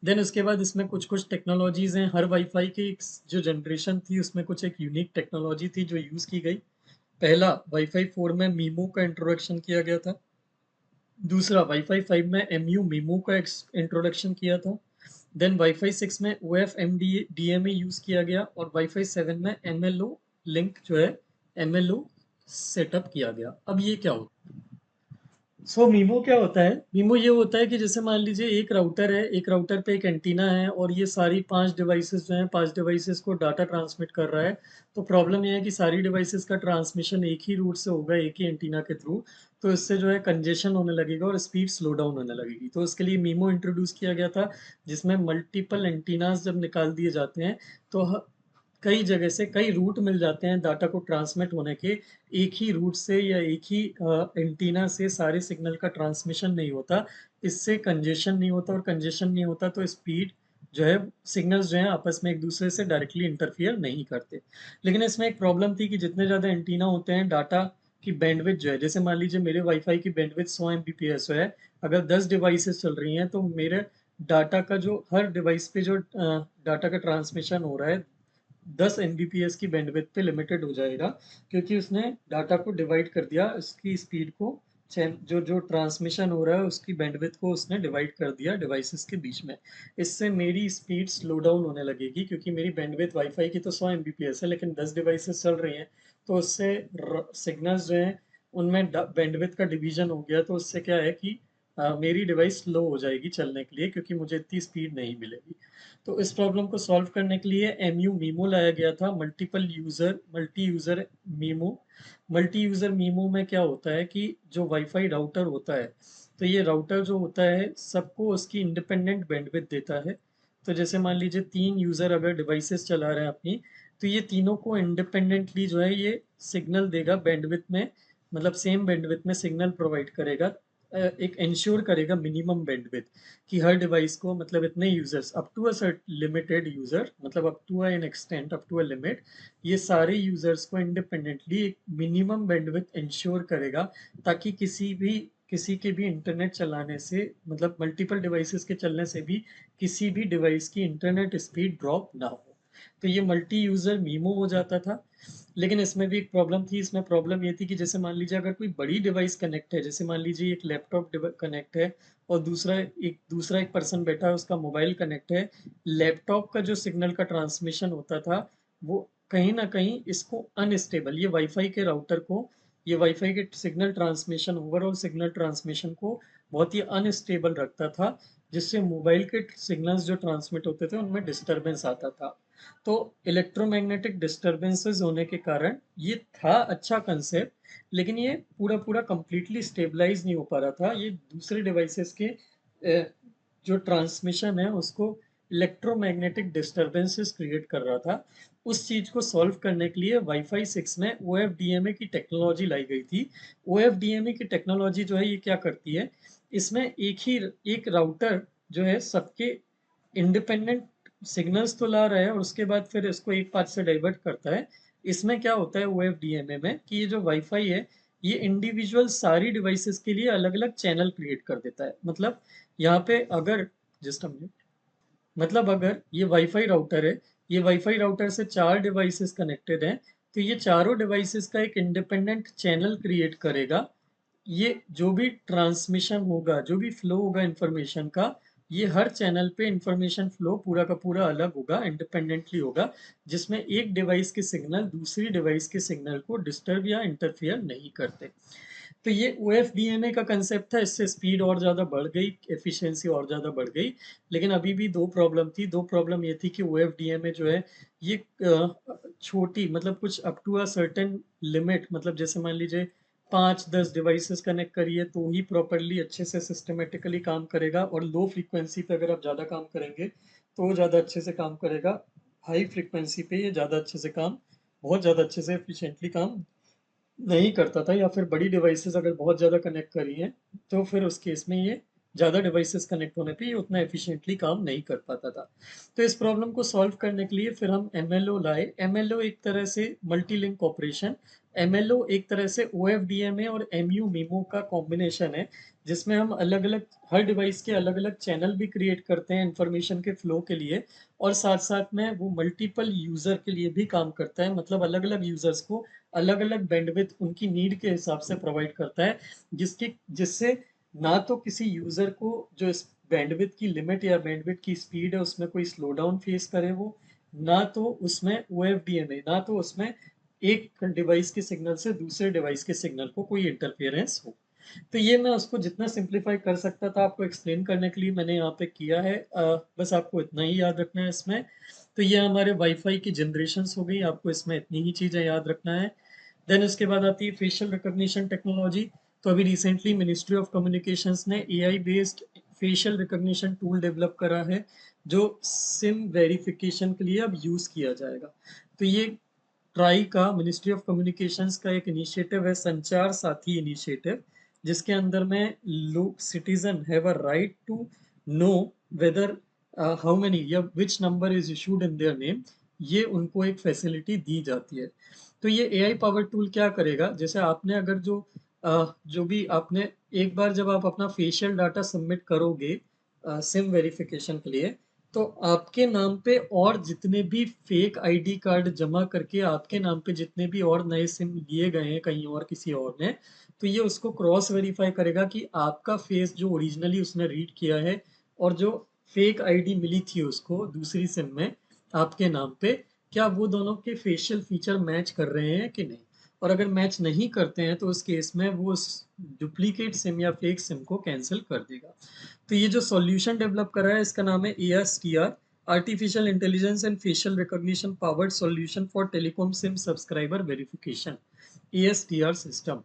देन उसके बाद इसमें कुछ कुछ टेक्नोलॉजीज हैं। हर वाईफाई की जो जनरेशन थी उसमें कुछ एक यूनिक टेक्नोलॉजी थी जो यूज़ की गई। पहला, वाईफाई 4 में मीमो का इंट्रोडक्शन किया गया था। दूसरा, वाईफाई 5 में एमयू मीमो का इंट्रोडक्शन किया था। देन वाईफाई 6 में O F D M DMA use किया गया, और वाईफाई 7 में एमएलओ लिंक जो है, एमएलओ सेटअप किया गया। अब ये क्या होता है? मीमो क्या होता है? मीमो ये होता है कि जैसे मान लीजिए एक राउटर है, एक राउटर पे एक एंटीना है, और ये सारी 5 डिवाइसेस जो हैं, 5 डिवाइसेस को डाटा ट्रांसमिट कर रहा है। तो प्रॉब्लम ये है कि सारी डिवाइसेस का ट्रांसमिशन एक ही रूट से होगा, एक ही एंटीना के थ्रू। तो इससे जो है कंजेशन होने लगेगा और स्पीड स्लो डाउन होने लगेगी। तो इसके लिए मीमो इंट्रोड्यूस किया गया था, जिसमें मल्टीपल एंटीनास जब निकाल दिए जाते हैं, तो कई जगह से कई रूट मिल जाते हैं डाटा को ट्रांसमिट होने के। एक ही रूट से या एक ही एंटीना से सारे सिग्नल का ट्रांसमिशन नहीं होता। इससे कंजेशन नहीं होता, और कंजेशन नहीं होता तो स्पीड जो है, सिग्नल्स जो हैं आपस में एक दूसरे से डायरेक्टली इंटरफियर नहीं करते। लेकिन इसमें एक प्रॉब्लम थी कि जितने ज़्यादा एंटीना होते हैं, डाटा की बैंडविड्थ जो है, जैसे मान लीजिए मेरे वाईफाई की बैंडविड्थ 100 Mbps है। अगर 10 डिवाइसेस चल रही हैं तो मेरे डाटा का जो, हर डिवाइस पे जो डाटा का ट्रांसमिशन हो रहा है, 10 Mbps की बैंडविड्थ पे लिमिटेड हो जाएगा, क्योंकि उसने डाटा को डिवाइड कर दिया, उसकी स्पीड को, जो जो ट्रांसमिशन हो रहा है उसकी बैंडविड्थ को उसने डिवाइड कर दिया डिवाइसेस के बीच में। इससे मेरी स्पीड स्लो डाउन होने लगेगी, क्योंकि मेरी बैंडविड्थ वाईफाई की तो 100 Mbps है, लेकिन 10 डिवाइसेस चल रही हैं। तो उससे सिग्नल्स जो हैं उनमें बैंडविड्थ का डिवीजन हो गया, तो उससे क्या है कि मेरी डिवाइस स्लो हो जाएगी चलने के लिए, क्योंकि मुझे इतनी स्पीड नहीं मिलेगी। तो इस प्रॉब्लम को सॉल्व करने के लिए एमयू मीमो लाया गया था, multi user memo. Multi user memo में क्या होता है कि जो वाईफाई राउटर होता है, तो ये राउटर जो होता है सबको उसकी इंडिपेंडेंट बैंडविड्थ देता है। तो जैसे मान लीजिए 3 यूज़र अगर डिवाइसेस चला रहे हैं अपनी, तो ये तीनों को इंडिपेंडेंटली जो है ये सिग्नल देगा बैंडविड्थ में, मतलब सेम बैंडविड्थ में सिग्नल प्रोवाइड करेगा। एक इंश्योर करेगा मिनिमम बैंडविड्थ, कि हर डिवाइस को, मतलब इतने users, up to a limited user, मतलब up to an extent, up to a limit, ये सारे यूजर्स को इंडिपेंडेंटली एक मिनिमम बैंडविड्थ इंश्योर करेगा, ताकि किसी के भी इंटरनेट चलाने से, मतलब मल्टीपल डिवाइसेस के चलने से भी किसी भी डिवाइस की इंटरनेट स्पीड ड्रॉप ना हो। तो ये मल्टी यूजर मीमो हो जाता था। लेकिन इसमें भी एक प्रॉब्लम थी। इसमें प्रॉब्लम ये थी कि जैसे मान लीजिए अगर कोई बड़ी डिवाइस कनेक्ट है, जैसे मान लीजिए एक लैपटॉप कनेक्ट है, और दूसरा एक पर्सन बैठा है, उसका मोबाइल कनेक्ट है। लैपटॉप का जो सिग्नल का ट्रांसमिशन होता था, वो कहीं ना कहीं इसको अनस्टेबल, ये वाईफाई के signal transmission, overall signal transmission को बहुत ही अनस्टेबल रखता था, जिससे मोबाइल के सिग्नल्स जो ट्रांसमिट होते थे उनमें डिस्टरबेंस आता था। तो इलेक्ट्रोमैग्नेटिक डिस्टरबेंसेस होने के कारण ये था अच्छा कंसेप्ट, लेकिन ये पूरा पूरा कंप्लीटली स्टेबलाइज नहीं हो पा रहा था। ये दूसरे डिवाइसेस के जो ट्रांसमिशन है उसको इलेक्ट्रोमैग्नेटिक डिस्टरबेंसेस क्रिएट कर रहा था। उस चीज को सॉल्व करने के लिए वाईफाई 6 में OFDMA की टेक्नोलॉजी लाई गई थी। OFDMA की टेक्नोलॉजी जो है ये क्या करती है, इसमें एक राउटर जो है सबके इंडिपेंडेंट सिग्नल्स तो ला रहा है और उसके बाद फिर इसको एक पाथ से डाइवर्ट करता है। इसमें क्या होता है OFDMA में कि ये जो वाईफाई है ये इंडिविजुअल सारी डिवाइसेस के लिए अलग अलग चैनल क्रिएट कर देता है। मतलब यहाँ पे अगर जस्ट मतलब अगर ये वाईफाई राउटर है, ये वाईफाई राउटर से 4 डिवाइसेस कनेक्टेड हैं, तो ये चारों डिवाइसेस का एक इंडिपेंडेंट चैनल क्रिएट करेगा। ये जो भी ट्रांसमिशन होगा, जो भी फ्लो होगा इंफॉर्मेशन का, ये हर चैनल पे इंफॉर्मेशन फ्लो पूरा का पूरा अलग होगा, इंडिपेंडेंटली होगा, जिसमें एक डिवाइस के सिग्नल दूसरी डिवाइस के सिग्नल को डिस्टर्ब या इंटरफियर नहीं करते। तो ये OFDMA का कंसेप्ट था, इससे स्पीड और ज़्यादा बढ़ गई, एफिशिएंसी और ज़्यादा बढ़ गई। लेकिन अभी भी दो प्रॉब्लम थी। दो प्रॉब्लम ये थी कि OFDMA जो है ये छोटी मतलब कुछ up to a certain limit, मतलब जैसे मान लीजिए 5-10 डिवाइसेस कनेक्ट करिए तो ही प्रॉपरली अच्छे से सिस्टमेटिकली काम करेगा, और लो फ्रीक्वेंसी पे अगर आप ज़्यादा काम करेंगे तो वो ज़्यादा अच्छे से काम करेगा। हाई फ्रीक्वेंसी पे ये ज़्यादा अच्छे से काम, बहुत ज़्यादा अच्छे से एफिशिएंटली काम नहीं करता था, या फिर बड़ी डिवाइसेस अगर बहुत ज़्यादा कनेक्ट करी हैं तो फिर उस केस में ये ज़्यादा डिवाइसेस कनेक्ट होने पे ये उतना एफिशिएंटली काम नहीं कर पाता था। तो इस प्रॉब्लम को सॉल्व करने के लिए फिर हम MLO लाए। MLO एक तरह से मल्टी लिंक ऑपरेशन, MLO एक तरह से OFDMA और MU-MIMO का कॉम्बिनेशन है, जिसमें हम अलग अलग हर डिवाइस के अलग अलग चैनल भी क्रिएट करते हैं इंफॉर्मेशन के फ्लो के लिए, और साथ साथ में वो मल्टीपल यूजर के लिए भी काम करता है। मतलब अलग अलग यूजर्स को अलग अलग बैंडविड्थ उनकी नीड के हिसाब से प्रोवाइड करता है, जिससे ना तो किसी यूजर को जो इस बैंडविड्थ की लिमिट या बैंडविड्थ की स्पीड है उसमें कोई स्लो डाउन फेस करे वो, ना तो उसमें OFDMA, ना तो उसमें एक डिवाइस के सिग्नल से दूसरे डिवाइस के सिग्नल को कोई इंटरफेरेंस हो। तो ये मैं उसको जितना सिंप्लीफाई कर सकता था आपको एक्सप्लेन करने के लिए मैंने यहाँ पे किया है। बस आपको इतना ही याद रखना है इसमें। तो ये हमारे वाईफाई की जनरेशन्स हो गई, आपको इसमें इतनी ही चीज़ें याद रखना है। देन उसके बाद आती है फेशियल रिकॉग्निशन टेक्नोलॉजी। तो अभी रिसेंटली मिनिस्ट्री ऑफ कम्युनिकेशंस ने AI based facial recognition tool develop करा है, जो सिम वेरिफिकेशन के लिए अब यूज़ किया जाएगा। तो ये ट्राई का, मिनिस्ट्री ऑफ कम्युनिकेशंस का एक इनिशिएटिव है, संचार साथी इनिशिएटिव, जिसके अंदर में लोग, citizen have a right to know whether how many या which number is issued in their name. ये उनको एक फैसिलिटी दी जाती है। तो ये AI पावर टूल क्या करेगा, जैसे आपने अगर जो भी आपने एक बार जब आप अपना फेशियल डाटा सबमिट करोगे सिम वेरिफिकेशन के लिए, तो आपके नाम पे और जितने भी फेक ID कार्ड जमा करके आपके नाम पे जितने भी और नए सिम लिए गए हैं कहीं और किसी और ने, तो ये उसको क्रॉस वेरीफाई करेगा कि आपका फेस जो ओरिजिनली उसने रीड किया है और जो फेक ID मिली थी उसको दूसरी सिम में आपके नाम पे, क्या वो दोनों के फेशियल फीचर मैच कर रहे हैं कि नहीं। और अगर मैच नहीं करते हैं तो उस केस में वो उस डुप्लीकेट सिम या फेक सिम को कैंसिल कर देगा। तो ये जो सॉल्यूशन डेवलप करा है इसका नाम है ASTR, artificial intelligence and facial recognition powered solution for telecom SIM subscriber verification, ASTR system.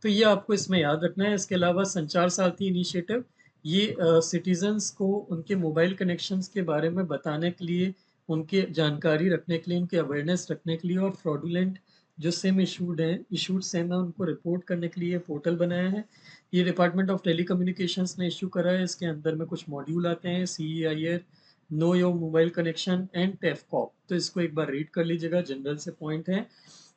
तो ये आपको इसमें याद रखना है। इसके अलावा संचार साथी इनिशिएटिव, ये सिटीजन्स को उनके मोबाइल कनेक्शंस के बारे में बताने के लिए, उनके जानकारी रखने के लिए, उनके अवेयरनेस रखने के लिए, और फ्रॉडुलेंट जो सिम इशूड सिम है उनको रिपोर्ट करने के लिए पोर्टल बनाया है। ये डिपार्टमेंट ऑफ टेली कम्युनिकेशंस ने इशू करा है। इसके अंदर में कुछ मॉड्यूल आते हैं, CEIR, know your mobile connection and TAFCOP. तो इसको एक बार रीड कर लीजिएगा, जनरल से पॉइंट है।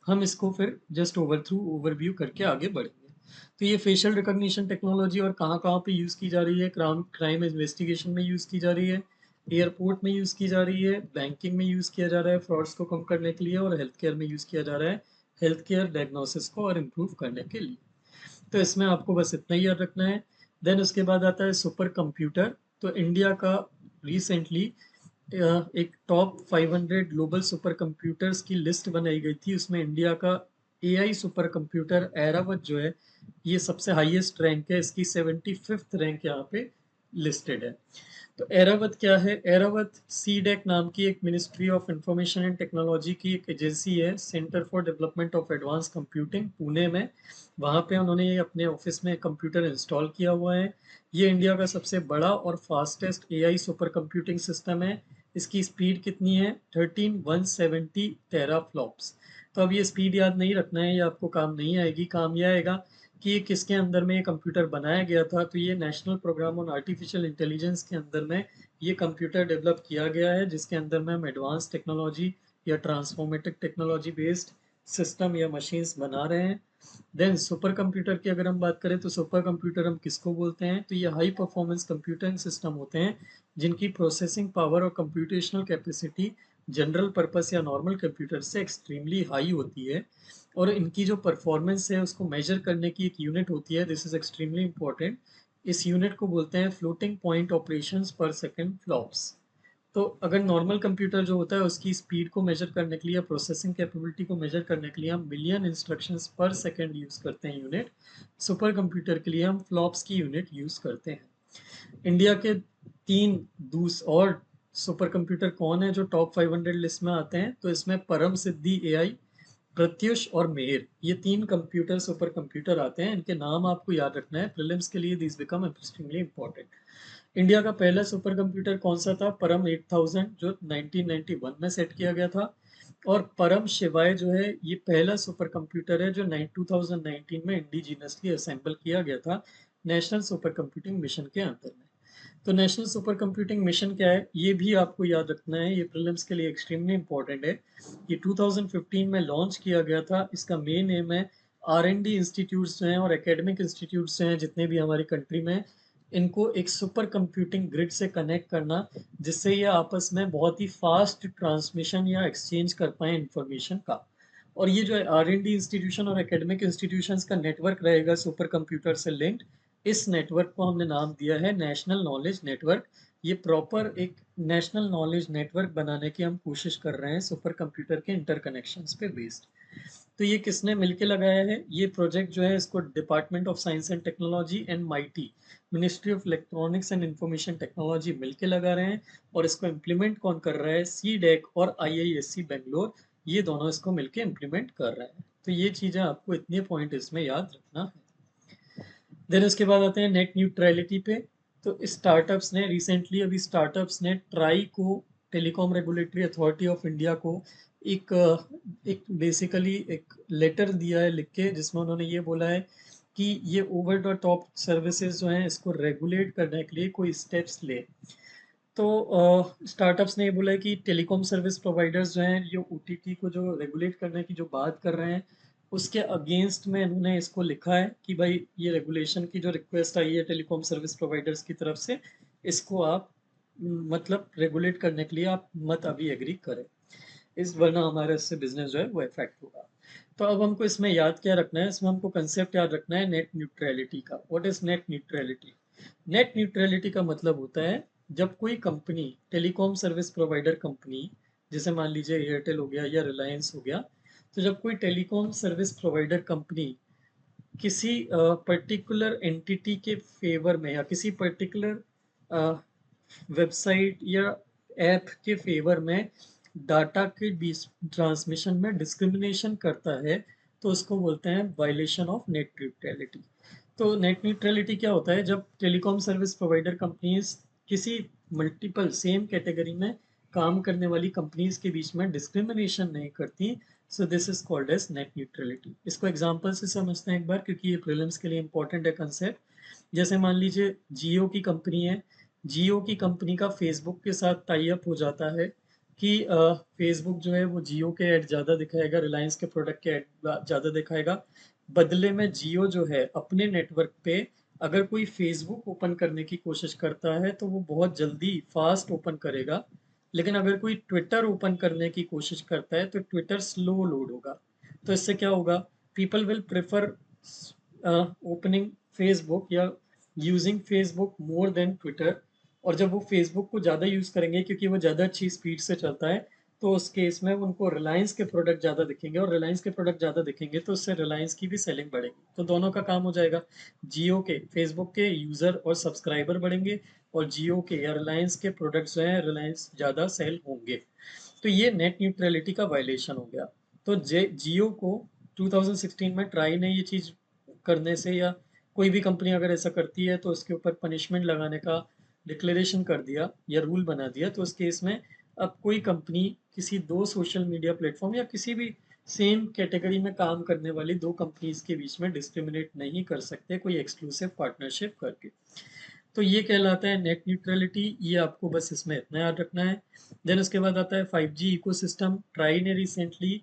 हम इसको फिर जस्ट ओवरव्यू करके आगे बढ़ेंगे। तो ये फेशियल रिकॉग्निशन टेक्नोलॉजी और कहाँ कहाँ पे यूज़ की जा रही है, क्राइम इन्वेस्टिगेशन में यूज़ की जा रही है, एयरपोर्ट में यूज़ की जा रही है, बैंकिंग में यूज़ किया जा रहा है फ्रॉड्स को कम करने के लिए, और हेल्थ केयर में यूज़ किया जा रहा है हेल्थ केयर डायग्नोसिस को और इम्प्रूव करने के लिए। तो इसमें आपको बस इतना ही याद रखना है। देन उसके बाद आता है सुपर कंप्यूटर। तो इंडिया का रिसेंटली एक टॉप 500 ग्लोबल सुपर कंप्यूटर्स की लिस्ट बनाई गई थी, उसमें इंडिया का AI सुपर कंप्यूटर एरावत जो है ये सबसे हाईएस्ट रैंक है, इसकी 75th रैंक यहाँ पे लिस्टेड है। तो एरावत क्या है, एरावत सीडेक नाम की एक ministry of information and technology की एक एजेंसी है, centre for development of advance computing Pune में। वहाँ पे उन्होंने ये अपने ऑफिस में कंप्यूटर इंस्टॉल किया हुआ है। ये इंडिया का सबसे बड़ा और fastest AI super computing system है। इसकी स्पीड कितनी है 13170 टेराफ्लॉप्स। तो अब ये स्पीड याद नहीं रखना है, ये आपको काम नहीं आएगी। काम यह आएगा कि ये किसके अंदर में ये कंप्यूटर बनाया गया था। तो ये national programme on artificial intelligence के अंदर में ये कंप्यूटर डेवलप किया गया है, जिसके अंदर में हम एडवांस टेक्नोलॉजी या ट्रांसफॉर्मेटिव टेक्नोलॉजी बेस्ड सिस्टम या मशीन्स बना रहे हैं। देन सुपर कंप्यूटर की अगर हम बात करें तो सुपर कंप्यूटर हम किसको बोलते हैं, तो ये हाई परफॉर्मेंस कंप्यूटिंग सिस्टम होते हैं जिनकी प्रोसेसिंग पावर और कंप्यूटेशनल कैपेसिटी जनरल पर्पस या नॉर्मल कंप्यूटर से एक्सट्रीमली हाई होती है। और इनकी जो परफॉर्मेंस है उसको मेजर करने की एक यूनिट होती है, दिस इज एक्सट्रीमली इंपॉर्टेंट। इस यूनिट को बोलते हैं फ्लोटिंग पॉइंट ऑपरेशंस पर सेकंड फ्लॉप्स। तो अगर नॉर्मल कंप्यूटर जो होता है उसकी स्पीड को मेजर करने के लिए, प्रोसेसिंग कैपेबिलिटी को मेजर करने के लिए हम मिलियन इंस्ट्रक्शंस पर सेकंड यूज करते हैं यूनिट। सुपर कंप्यूटर के लिए हम फ्लॉप्स की यूनिट यूज करते हैं। इंडिया के तीन दूस और सुपर कंप्यूटर कौन है जो टॉप 500 लिस्ट में आते हैं, तो इसमें परम सिद्धि एआई, प्रत्युष और मेहर, ये तीन कंप्यूटर सुपर कंप्यूटर आते हैं। इनके नाम आपको याद रखना है, प्रीलिम्स के लिए this become extremely important. India का पहला सुपर कंप्यूटर कौन सा था, परम 8000 जो 1991 में सेट किया गया था। और परम शिवाय जो है ये पहला सुपर कंप्यूटर है जो 2019 में इंडिजिनसली असेंबल किया गया था नेशनल सुपर कंप्यूटिंग मिशन के अंदर में। तो नेशनल सुपर कंप्यूटिंग मिशन क्या है ये भी आपको याद रखना है, ये प्रीलिम्स के लिए एक्सट्रीमली इंपॉर्टेंट है। ये 2015 में लॉन्च किया गया था। इसका मेन एम है R&D इंस्टीट्यूट्स जो हैं और एकेडमिक इंस्टीट्यूट्स हैं जितने भी हमारी कंट्री में, इनको एक सुपर कंप्यूटिंग ग्रिड से कनेक्ट करना, जिससे ये आपस में बहुत ही फास्ट ट्रांसमिशन या एक्सचेंज कर पाए इंफॉर्मेशन का। और ये जो है R&D इंस्टीट्यूशन और एकेडमिक इंस्टीट्यूशंस का नेटवर्क रहेगा सुपर कंप्यूटर से लिंक्ड। इस नेटवर्क को हमने नाम दिया है नेशनल नॉलेज नेटवर्क। ये प्रॉपर एक नेशनल नॉलेज नेटवर्क बनाने की हम कोशिश कर रहे हैं सुपर कंप्यूटर के इंटरकनेक्शंस पे बेस्ड। तो ये किसने मिलके लगाया है, ये प्रोजेक्ट जो है इसको department of science and technology and MeitY, ministry of electronics and information technology मिलके लगा रहे हैं। और इसको इम्प्लीमेंट कौन कर रहा है, CDEC और IISc बेंगलोर, ये दोनों इसको मिलके इम्प्लीमेंट कर रहे हैं। तो ये चीज़ें आपको इतने पॉइंट इसमें याद रखना है। देन उसके बाद आते हैं नेट न्यूट्रलिटी पे। तो स्टार्टअप्स ने रिसेंटली अभी स्टार्टअप्स ने ट्राई को, telecom regulatory authority of India को एक एक बेसिकली एक लेटर दिया है लिख के, जिसमें उन्होंने ये बोला है कि ये ओवर द टॉप सर्विसेज जो हैं इसको रेगुलेट करने के लिए कोई स्टेप्स ले। तो स्टार्टअप्स ने ये बोला है कि टेलीकॉम सर्विस प्रोवाइडर्स जो हैं ये OTT को जो रेगुलेट करने की जो बात कर रहे हैं उसके अगेंस्ट में इन्होंने इसको लिखा है कि भाई ये रेगुलेशन की जो रिक्वेस्ट आई है टेलीकॉम सर्विस प्रोवाइडर्स की तरफ से, इसको आप मतलब रेगुलेट करने के लिए आप मत अभी एग्री करें, इस वरना हमारा इससे बिजनेस जो है वो इफेक्ट होगा। तो अब हमको इसमें याद क्या रखना है, इसमें हमको कंसेप्ट याद रखना है नेट न्यूट्रलिटी का। What is net neutrality? Net neutrality का मतलब होता है जब कोई company, telecom service provider company, जैसे मान लीजिए एयरटेल हो गया या रिलायंस हो गया, तो जब कोई टेलीकॉम सर्विस प्रोवाइडर कंपनी किसी पर्टिकुलर एंटिटी के फेवर में या किसी पर्टिकुलर वेबसाइट या ऐप के फेवर में डाटा के बीच ट्रांसमिशन में डिस्क्रिमिनेशन करता है, तो उसको बोलते हैं वायलेशन ऑफ नेट न्यूट्रलिटी। तो नेट न्यूट्रलिटी क्या होता है, जब टेलीकॉम सर्विस प्रोवाइडर कंपनीज किसी मल्टीपल सेम कैटेगरी में काम करने वाली कंपनीज के बीच में डिस्क्रिमिनेशन नहीं करती, so this is called as net neutrality. इसको एग्जांपल से समझते हैं एक बार, क्योंकि ये प्रीलिम्स के लिए इंपॉर्टेंट है कंसेप्ट। जैसे मान लीजिए जियो की कंपनी है, जियो की कंपनी का फेसबुक के साथ टाई अप हो जाता है कि फेसबुक जो है वो जियो के ऐड ज़्यादा दिखाएगा, रिलायंस के प्रोडक्ट के ऐड ज़्यादा दिखाएगा। बदले में जियो जो है अपने नेटवर्क पे अगर कोई फेसबुक ओपन करने की कोशिश करता है तो वो बहुत जल्दी फास्ट ओपन करेगा, लेकिन अगर कोई ट्विटर ओपन करने की कोशिश करता है तो ट्विटर स्लो लोड होगा। तो इससे क्या होगा, people will prefer opening Facebook या using Facebook more than Twitter. और जब वो फेसबुक को ज़्यादा यूज़ करेंगे क्योंकि वो ज़्यादा अच्छी स्पीड से चलता है, तो उस केस में उनको रिलायंस के प्रोडक्ट ज़्यादा दिखेंगे, और रिलायंस के प्रोडक्ट ज़्यादा दिखेंगे तो उससे रिलायंस की भी सेलिंग बढ़ेगी, तो दोनों का काम हो जाएगा। जियो के, फेसबुक के यूज़र और सब्सक्राइबर बढ़ेंगे, और जियो के या रिलायंस के प्रोडक्ट्स जो हैं रिलायंस ज़्यादा सेल होंगे। तो ये नेट न्यूट्रलिटी का वायलेशन हो गया। तो जियो को 2016 में ट्राई ने ये चीज़ करने से, या कोई भी कंपनी अगर ऐसा करती है तो उसके ऊपर पनिशमेंट लगाने का डिक्लेरेशन कर दिया या रूल बना दिया, तो उस केस में अब कोई कंपनी किसी दो सोशल मीडिया प्लेटफॉर्म या किसी भी सेम कैटेगरी में काम करने वाली दो कंपनीज के बीच में डिस्क्रिमिनेट नहीं कर सकते कोई एक्सक्लूसिव पार्टनरशिप करके। तो ये कहलाता है नेट न्यूट्रलिटी, ये आपको बस इसमें इतना याद रखना है। देन उसके बाद आता है 5G इकोसिस्टम। ट्राई ने रिसेंटली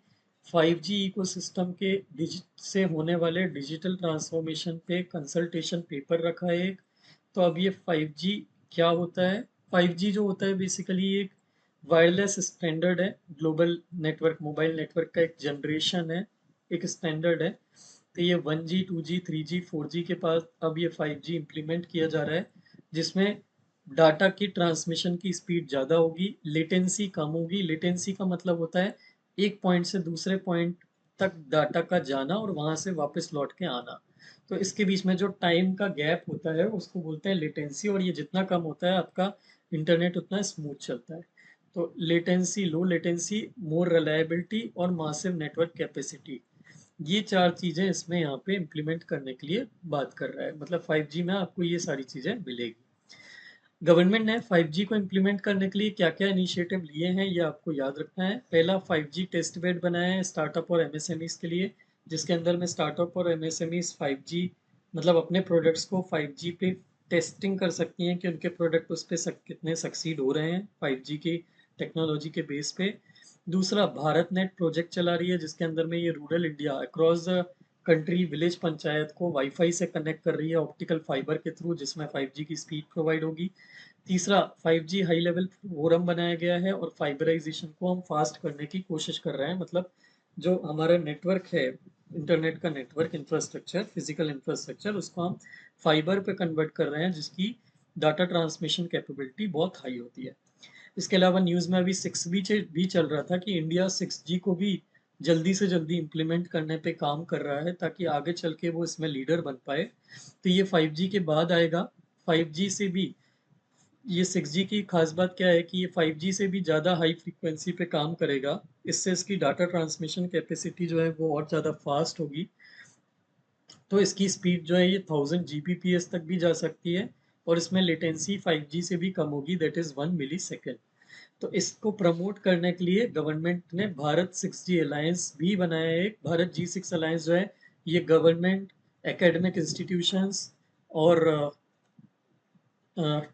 5G इकोसिस्टम के से होने वाले डिजिटल ट्रांसफॉर्मेशन पे कंसल्टेशन पेपर रखा है एक। तो अब ये 5G क्या होता है? 5G जो होता है बेसिकली एक वायरलेस स्टैंडर्ड है, ग्लोबल नेटवर्क, मोबाइल नेटवर्क का एक जनरेशन है, एक स्टैंडर्ड है। तो ये 1G 2G 3G 4G के पास अब ये 5G इम्प्लीमेंट किया जा रहा है, जिसमें डाटा की ट्रांसमिशन की स्पीड ज़्यादा होगी, लेटेंसी कम होगी। लेटेंसी का मतलब होता है एक पॉइंट से दूसरे पॉइंट तक डाटा का जाना और वहां से वापस लौट के आना। तो इसके बीच में जो टाइम का गैप होता है उसको बोलते हैं लेटेंसी, और ये जितना कम होता है आपका इंटरनेट उतना स्मूथ चलता है। तो लेटेंसी, लो लेटेंसी, मोर रिलायबिलिटी और मासिव नेटवर्क कैपेसिटी, ये चार चीजें इसमें यहाँ पे इम्प्लीमेंट करने के लिए बात कर रहा है। मतलब 5G में आपको ये सारी चीजें मिलेगी। गवर्नमेंट ने 5G को इम्प्लीमेंट करने के लिए क्या क्या इनिशिएटिव लिए हैं ये आपको याद रखना है। पहला, 5G टेस्ट बेड बनाया है स्टार्टअप और एमएसएमईज के लिए, जिसके अंदर में स्टार्टअप और एमएसएमईज 5G मतलब अपने प्रोडक्ट्स को 5G पे टेस्टिंग कर सकती हैं कि उनके प्रोडक्ट उस पर कितने सक्सीड हो रहे हैं 5G की टेक्नोलॉजी के बेस पे। दूसरा, भारत नेट प्रोजेक्ट चला रही है जिसके अंदर में ये rural India across the country village panchayat को वाईफाई से कनेक्ट कर रही है ऑप्टिकल फाइबर के थ्रू, जिसमें 5G की स्पीड प्रोवाइड होगी। तीसरा, 5G हाई लेवल फोरम बनाया गया है और फाइबराइजेशन को हम फास्ट करने की कोशिश कर रहे हैं। मतलब जो हमारा नेटवर्क है, इंटरनेट का नेटवर्क इंफ्रास्ट्रक्चर, फिजिकल इंफ्रास्ट्रक्चर, उसको हम फाइबर पे कन्वर्ट कर रहे हैं जिसकी डाटा ट्रांसमिशन कैपेबिलिटी बहुत हाई होती है। इसके अलावा न्यूज़ में अभी 6G भी चल रहा था कि इंडिया 6G को भी जल्दी से जल्दी इम्प्लीमेंट करने पे काम कर रहा है ताकि आगे चल के वो इसमें लीडर बन पाए। तो ये 5G के बाद आएगा। 5G से भी, ये 6G की खास बात क्या है कि ये 5G से भी ज़्यादा हाई फ्रीक्वेंसी पे काम करेगा। इससे इसकी डाटा ट्रांसमिशन कैपेसिटी जो है वो और ज़्यादा फास्ट होगी। तो इसकी स्पीड जो है ये 1000 Gbps तक भी जा सकती है, और इसमें लेटेंसी 5G से भी कम होगी, दैट इज़ 1 मिली सेकेंड। तो इसको प्रमोट करने के लिए गवर्नमेंट ने भारत 6G अलायंस भी बनाया है। भारत G6 अलायंस जो है ये गवर्नमेंट, एकेडमिक इंस्टीट्यूशंस और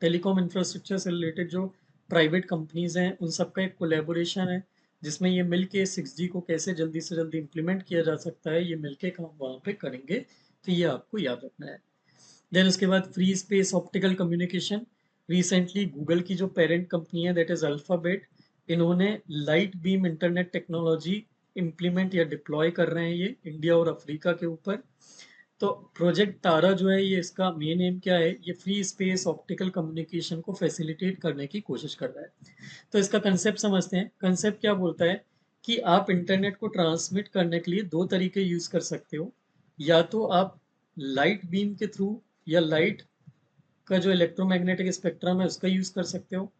टेलीकॉम इंफ्रास्ट्रक्चर से रिलेटेड जो प्राइवेट कंपनीज हैं उन सबका एक कोलेबोरेशन है, जिसमें ये मिलके 6G को कैसे जल्दी से जल्दी इम्प्लीमेंट किया जा सकता है ये मिलके काम वहाँ पे करेंगे। तो ये आपको याद रखना है। देन उसके बाद free space optical communication. Recently Google की जो पेरेंट कंपनी है दैट इज अल्फाबेट, इन्होंने light beam internet technology implement या डिप्लॉय कर रहे हैं ये इंडिया और अफ्रीका के ऊपर। तो प्रोजेक्ट तारा जो है ये इसका मेन एम क्या है, ये फ्री स्पेस ऑप्टिकल कम्युनिकेशन को फैसिलिटेट करने की कोशिश कर रहा है। तो इसका कंसेप्ट समझते हैं। कंसेप्ट क्या बोलता है कि आप इंटरनेट को ट्रांसमिट करने के लिए दो तरीके यूज कर सकते हो। या तो आप लाइट बीम के थ्रू या लाइट का जो इलेक्ट्रोमैग्नेटिक स्पेक्ट्रम है उसका यूज कर सकते हो,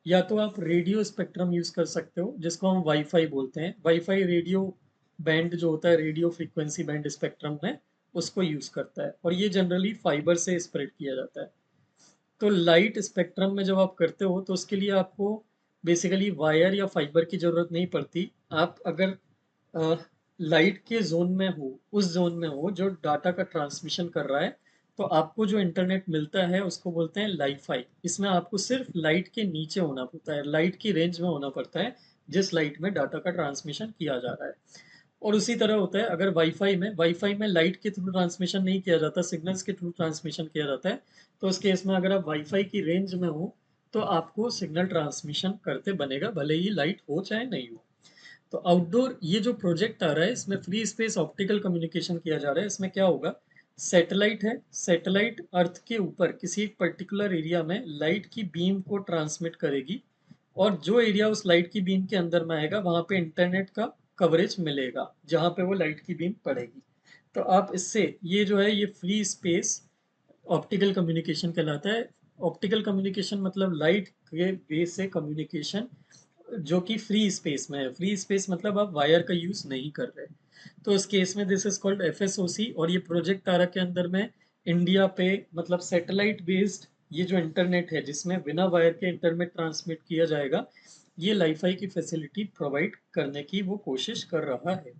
या तो आप रेडियो स्पेक्ट्रम यूज कर सकते हो जिसको हम वाईफाई बोलते हैं। वाईफाई रेडियो बैंड जो होता है, रेडियो फ्रीक्वेंसी बैंड स्पेक्ट्रम में उसको यूज करता है, और ये जनरली फाइबर से स्प्रेड किया जाता है। तो लाइट स्पेक्ट्रम में जब आप करते हो तो उसके लिए आपको बेसिकली वायर या फाइबर की जरूरत नहीं पड़ती। आप अगर लाइट के जोन में हो, उस जोन में हो जो डाटा का ट्रांसमिशन कर रहा है, तो आपको जो इंटरनेट मिलता है उसको बोलते हैं लाइफाई। इसमें आपको सिर्फ लाइट के नीचे होना पड़ता है, लाइट की रेंज में होना पड़ता है जिस लाइट में डाटा का ट्रांसमिशन किया जा रहा है। और उसी तरह होता है अगर वाईफाई में लाइट के थ्रू ट्रांसमिशन नहीं किया जाता, सिग्नल्स के थ्रू ट्रांसमिशन किया जाता है। तो उस केस में अगर आप वाईफाई की रेंज में हो तो आपको सिग्नल ट्रांसमिशन करते बनेगा, भले ही लाइट हो चाहे नहीं हो। तो आउटडोर ये जो प्रोजेक्ट आ रहा है इसमें फ्री स्पेस ऑप्टिकल कम्युनिकेशन किया जा रहा है। इसमें क्या होगा, सैटेलाइट है, सैटेलाइट अर्थ के ऊपर किसी एक पर्टिकुलर एरिया में लाइट की बीम को ट्रांसमिट करेगी, और जो एरिया उस लाइट की बीम के अंदर में आएगा वहां पे इंटरनेट का कवरेज मिलेगा जहां पे वो लाइट की बीम पड़ेगी। तो आप इससे ये जो है ये फ्री स्पेस ऑप्टिकल कम्युनिकेशन कहलाता है। ऑप्टिकल कम्युनिकेशन मतलब लाइट के बेस से कम्युनिकेशन जो कि फ्री स्पेस में है। फ्री स्पेस मतलब आप वायर का यूज नहीं कर रहे। तो इस केस में दिस इज कॉल्ड एफएसओसी, और ये प्रोजेक्ट तारा के अंदर में इंडिया पे मतलब सैटेलाइट बेस्ड ये जो इंटरनेट है जिसमें बिना वायर के इंटरनेट ट्रांसमिट किया जाएगा, ये लाईफाई की फैसिलिटी प्रोवाइड करने की वो कोशिश कर रहा है।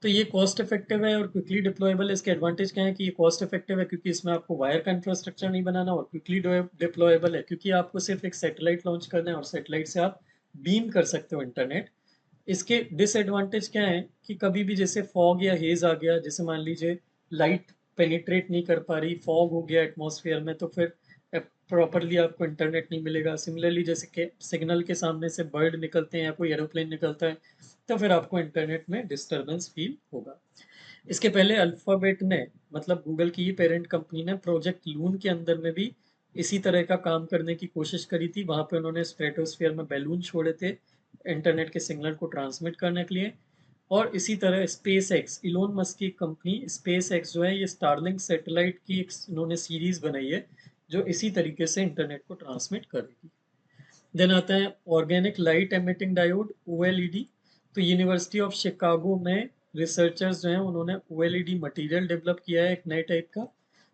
तो ये कॉस्ट इफेक्टिव है और क्विकली डिप्लॉयबल है। इसके एडवांटेज क्या है कि ये कॉस्ट इफेक्टिव है क्योंकि इसमें आपको वायर का इंफ्रास्ट्रक्चर नहीं बनाना, और क्विकली डिप्लॉयबल है क्योंकि आपको सिर्फ एक सैटेलाइट लॉन्च करना है और सैटेलाइट से आप बीम कर सकते हो इंटरनेट। इसके डिसएडवांटेज क्या है कि कभी भी जैसे फॉग या हेज आ गया, जैसे मान लीजिए लाइट पेनिट्रेट नहीं कर पा रही, फॉग हो गया एटमॉस्फेयर में, तो फिर प्रॉपरली आपको इंटरनेट नहीं मिलेगा। सिमिलरली जैसे कि सिग्नल के सामने से बर्ड निकलते हैं या कोई एरोप्लेन निकलता है, तो फिर आपको इंटरनेट में डिस्टरबेंस फील होगा। इसके पहले अल्फाबेट ने, मतलब गूगल की ही पेरेंट कंपनी ने, प्रोजेक्ट लून के अंदर में भी इसी तरह का काम करने की कोशिश करी थी। वहां पे उन्होंने स्ट्रेटोस्फेयर में बैलून छोड़े थे इंटरनेट के सिग्नल को ट्रांसमिट करने के लिए। और इसी तरह स्पेस एक्स, इलोन मस्क की कंपनी स्पेस एक्स जो है, ये स्टारलिंक सैटेलाइट की एक इन्होंने सीरीज बनाई है जो इसी तरीके से इंटरनेट को ट्रांसमिट करेगी। देन आता है organic light emitting diode, OLED. तो यूनिवर्सिटी ऑफ शिकागो में रिसर्चर्स जो हैं उन्होंने ओएलईडी मटेरियल डेवलप किया है एक नए टाइप का।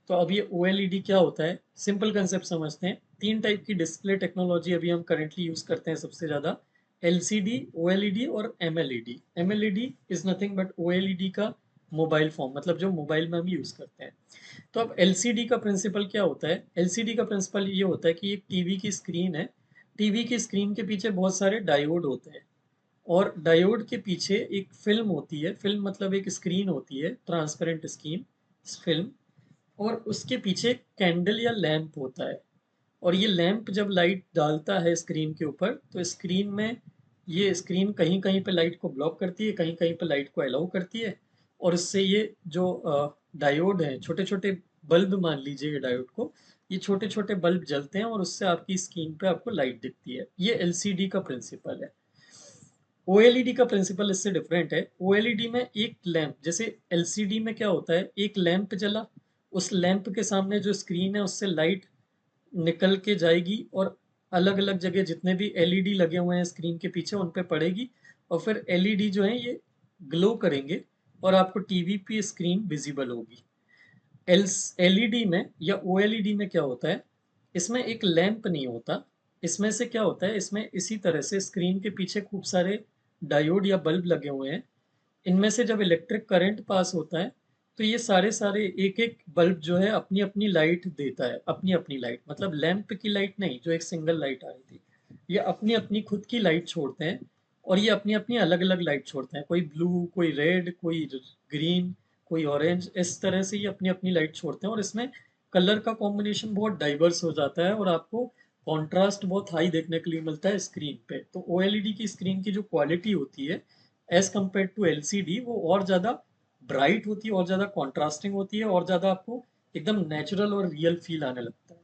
तो अब ये ओएलईडी क्या होता है, सिंपल कंसेप्ट समझते हैं। तीन टाइप की डिस्प्ले टेक्नोलॉजी अभी हम करेंटली यूज करते हैं सबसे ज्यादा, एलसीडी, ओएलईडी और एमएलईडी। एमएलईडी इज नथिंग बट ओएलईडी का मोबाइल फॉर्म, मतलब जो मोबाइल में हम यूज करते हैं। तो अब एलसीडी का प्रिंसिपल क्या होता है, एलसीडी का प्रिंसिपल ये होता है कि एक टीवी की स्क्रीन है, टीवी की स्क्रीन के पीछे बहुत सारे डायोड होते हैं, और डायोड के पीछे एक फिल्म होती है, फिल्म मतलब एक स्क्रीन होती है, ट्रांसपेरेंट स्क्रीन फिल्म, और उसके पीछे कैंडल या लैंप होता है। और ये लैंप जब लाइट डालता है स्क्रीन के ऊपर, तो स्क्रीन में ये स्क्रीन कहीं कहीं पे लाइट को ब्लॉक करती है, कहीं कहीं पे लाइट को अलाउ करती है। और इससे ये जो डायोड है, छोटे छोटे बल्ब मान लीजिए ये डायोड को, ये छोटे छोटे बल्ब जलते हैं और उससे आपकी स्क्रीन पे आपको लाइट दिखती है। ये एलसीडी का प्रिंसिपल है। ओएलईडी का प्रिंसिपल इससे डिफरेंट है। ओएलईडी में एक लैंप, जैसे एलसीडी में क्या होता है, एक लैंप जला, उस लैंप के सामने जो स्क्रीन है उससे लाइट निकल के जाएगी और अलग अलग जगह जितने भी एलईडी लगे हुए हैं स्क्रीन के पीछे उन पे पड़ेगी, और फिर एलईडी जो है ये ग्लो करेंगे और आपको टीवी पे स्क्रीन विजिबल होगी। एल एलईडी में या ओएलईडी में क्या होता है, इसमें एक लैंप नहीं होता। इसमें से क्या होता है, इसमें इसी तरह से स्क्रीन के पीछे खूब सारे डायोड या बल्ब लगे हुए हैं। इनमें से जब इलेक्ट्रिक करंट पास होता है, तो ये सारे सारे एक एक बल्ब जो है अपनी अपनी लाइट देता है, अपनी अपनी लाइट, मतलब लैंप की लाइट नहीं जो एक सिंगल लाइट आ रही थी, ये अपनी अपनी खुद की लाइट छोड़ते हैं। और ये अपनी अपनी अलग अलग लाइट छोड़ते हैं, कोई ब्लू, कोई रेड, कोई ग्रीन, कोई ऑरेंज, इस तरह से ये अपनी अपनी लाइट छोड़ते हैं। और इसमें कलर का कॉम्बिनेशन बहुत डाइवर्स हो जाता है और आपको कॉन्ट्रास्ट बहुत हाई देखने के लिए मिलता है स्क्रीन पे। तो ओएलईडी की स्क्रीन की जो क्वालिटी होती है एज कम्पेयर टू एलसीडी, वो और ज़्यादा ब्राइट होती है, और ज़्यादा कॉन्ट्रास्टिंग होती है, और ज़्यादा आपको एकदम नेचुरल और रियल फील आने लगता है।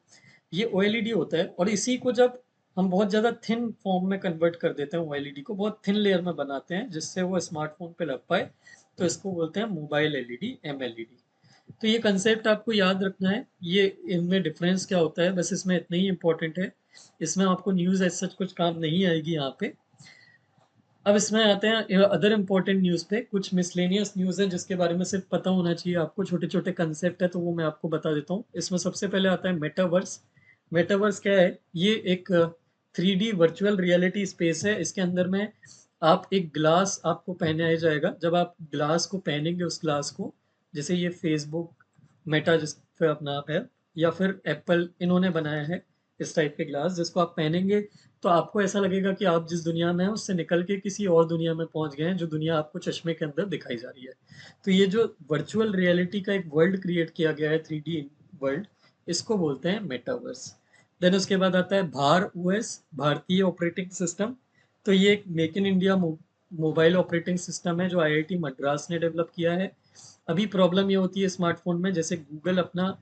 ये ओएलईडी होता है। और इसी को जब हम बहुत ज़्यादा थिन फॉर्म में कन्वर्ट कर देते हैं, ओएलईडी को बहुत थिन लेयर में बनाते हैं जिससे वो स्मार्टफोन पे लग पाए, तो इसको बोलते हैं मोबाइल एलईडी, एमएलईडी। तो ये कंसेप्ट आपको याद रखना है, ये इनमें डिफरेंस क्या होता है, बस इसमें इतना ही इंपॉर्टेंट है। इसमें आपको न्यूज़ एज सच कुछ काम नहीं आएगी यहाँ पे। अब इसमें आते हैं अदर इम्पोर्टेंट न्यूज़ पे। कुछ मिसलेनियस न्यूज़ है जिसके बारे में सिर्फ पता होना चाहिए आपको, छोटे छोटे कंसेप्ट है तो वो मैं आपको बता देता हूँ। इसमें सबसे पहले आता है मेटावर्स। मेटावर्स क्या है, ये एक 3D वर्चुअल रियलिटी स्पेस है। इसके अंदर में आप एक ग्लास आपको पहनाया जाएगा, जब आप ग्लास को पहनेंगे, उस ग्लास को, जैसे ये फेसबुक मेटा जिस पे अपना ऐप है, या फिर एप्पल, इन्होंने बनाया है इस टाइप के ग्लास जिसको आप पहनेंगे, तो आपको ऐसा लगेगा कि आप जिस दुनिया में हैं उससे निकल के किसी और दुनिया में पहुंच गए हैं, जो दुनिया आपको चश्मे के अंदर दिखाई जा रही है। तो ये जो वर्चुअल रियलिटी का एक वर्ल्ड क्रिएट किया गया है, 3D वर्ल्ड, इसको बोलते हैं मेटावर्स। देन उसके बाद आता है भार ओएस, भारतीय ऑपरेटिंग सिस्टम। तो ये एक make in India mobile operating system है जो आईआईटी मद्रास ने डेवलप किया है। अभी प्रॉब्लम ये होती है स्मार्टफोन में, जैसे गूगल अपना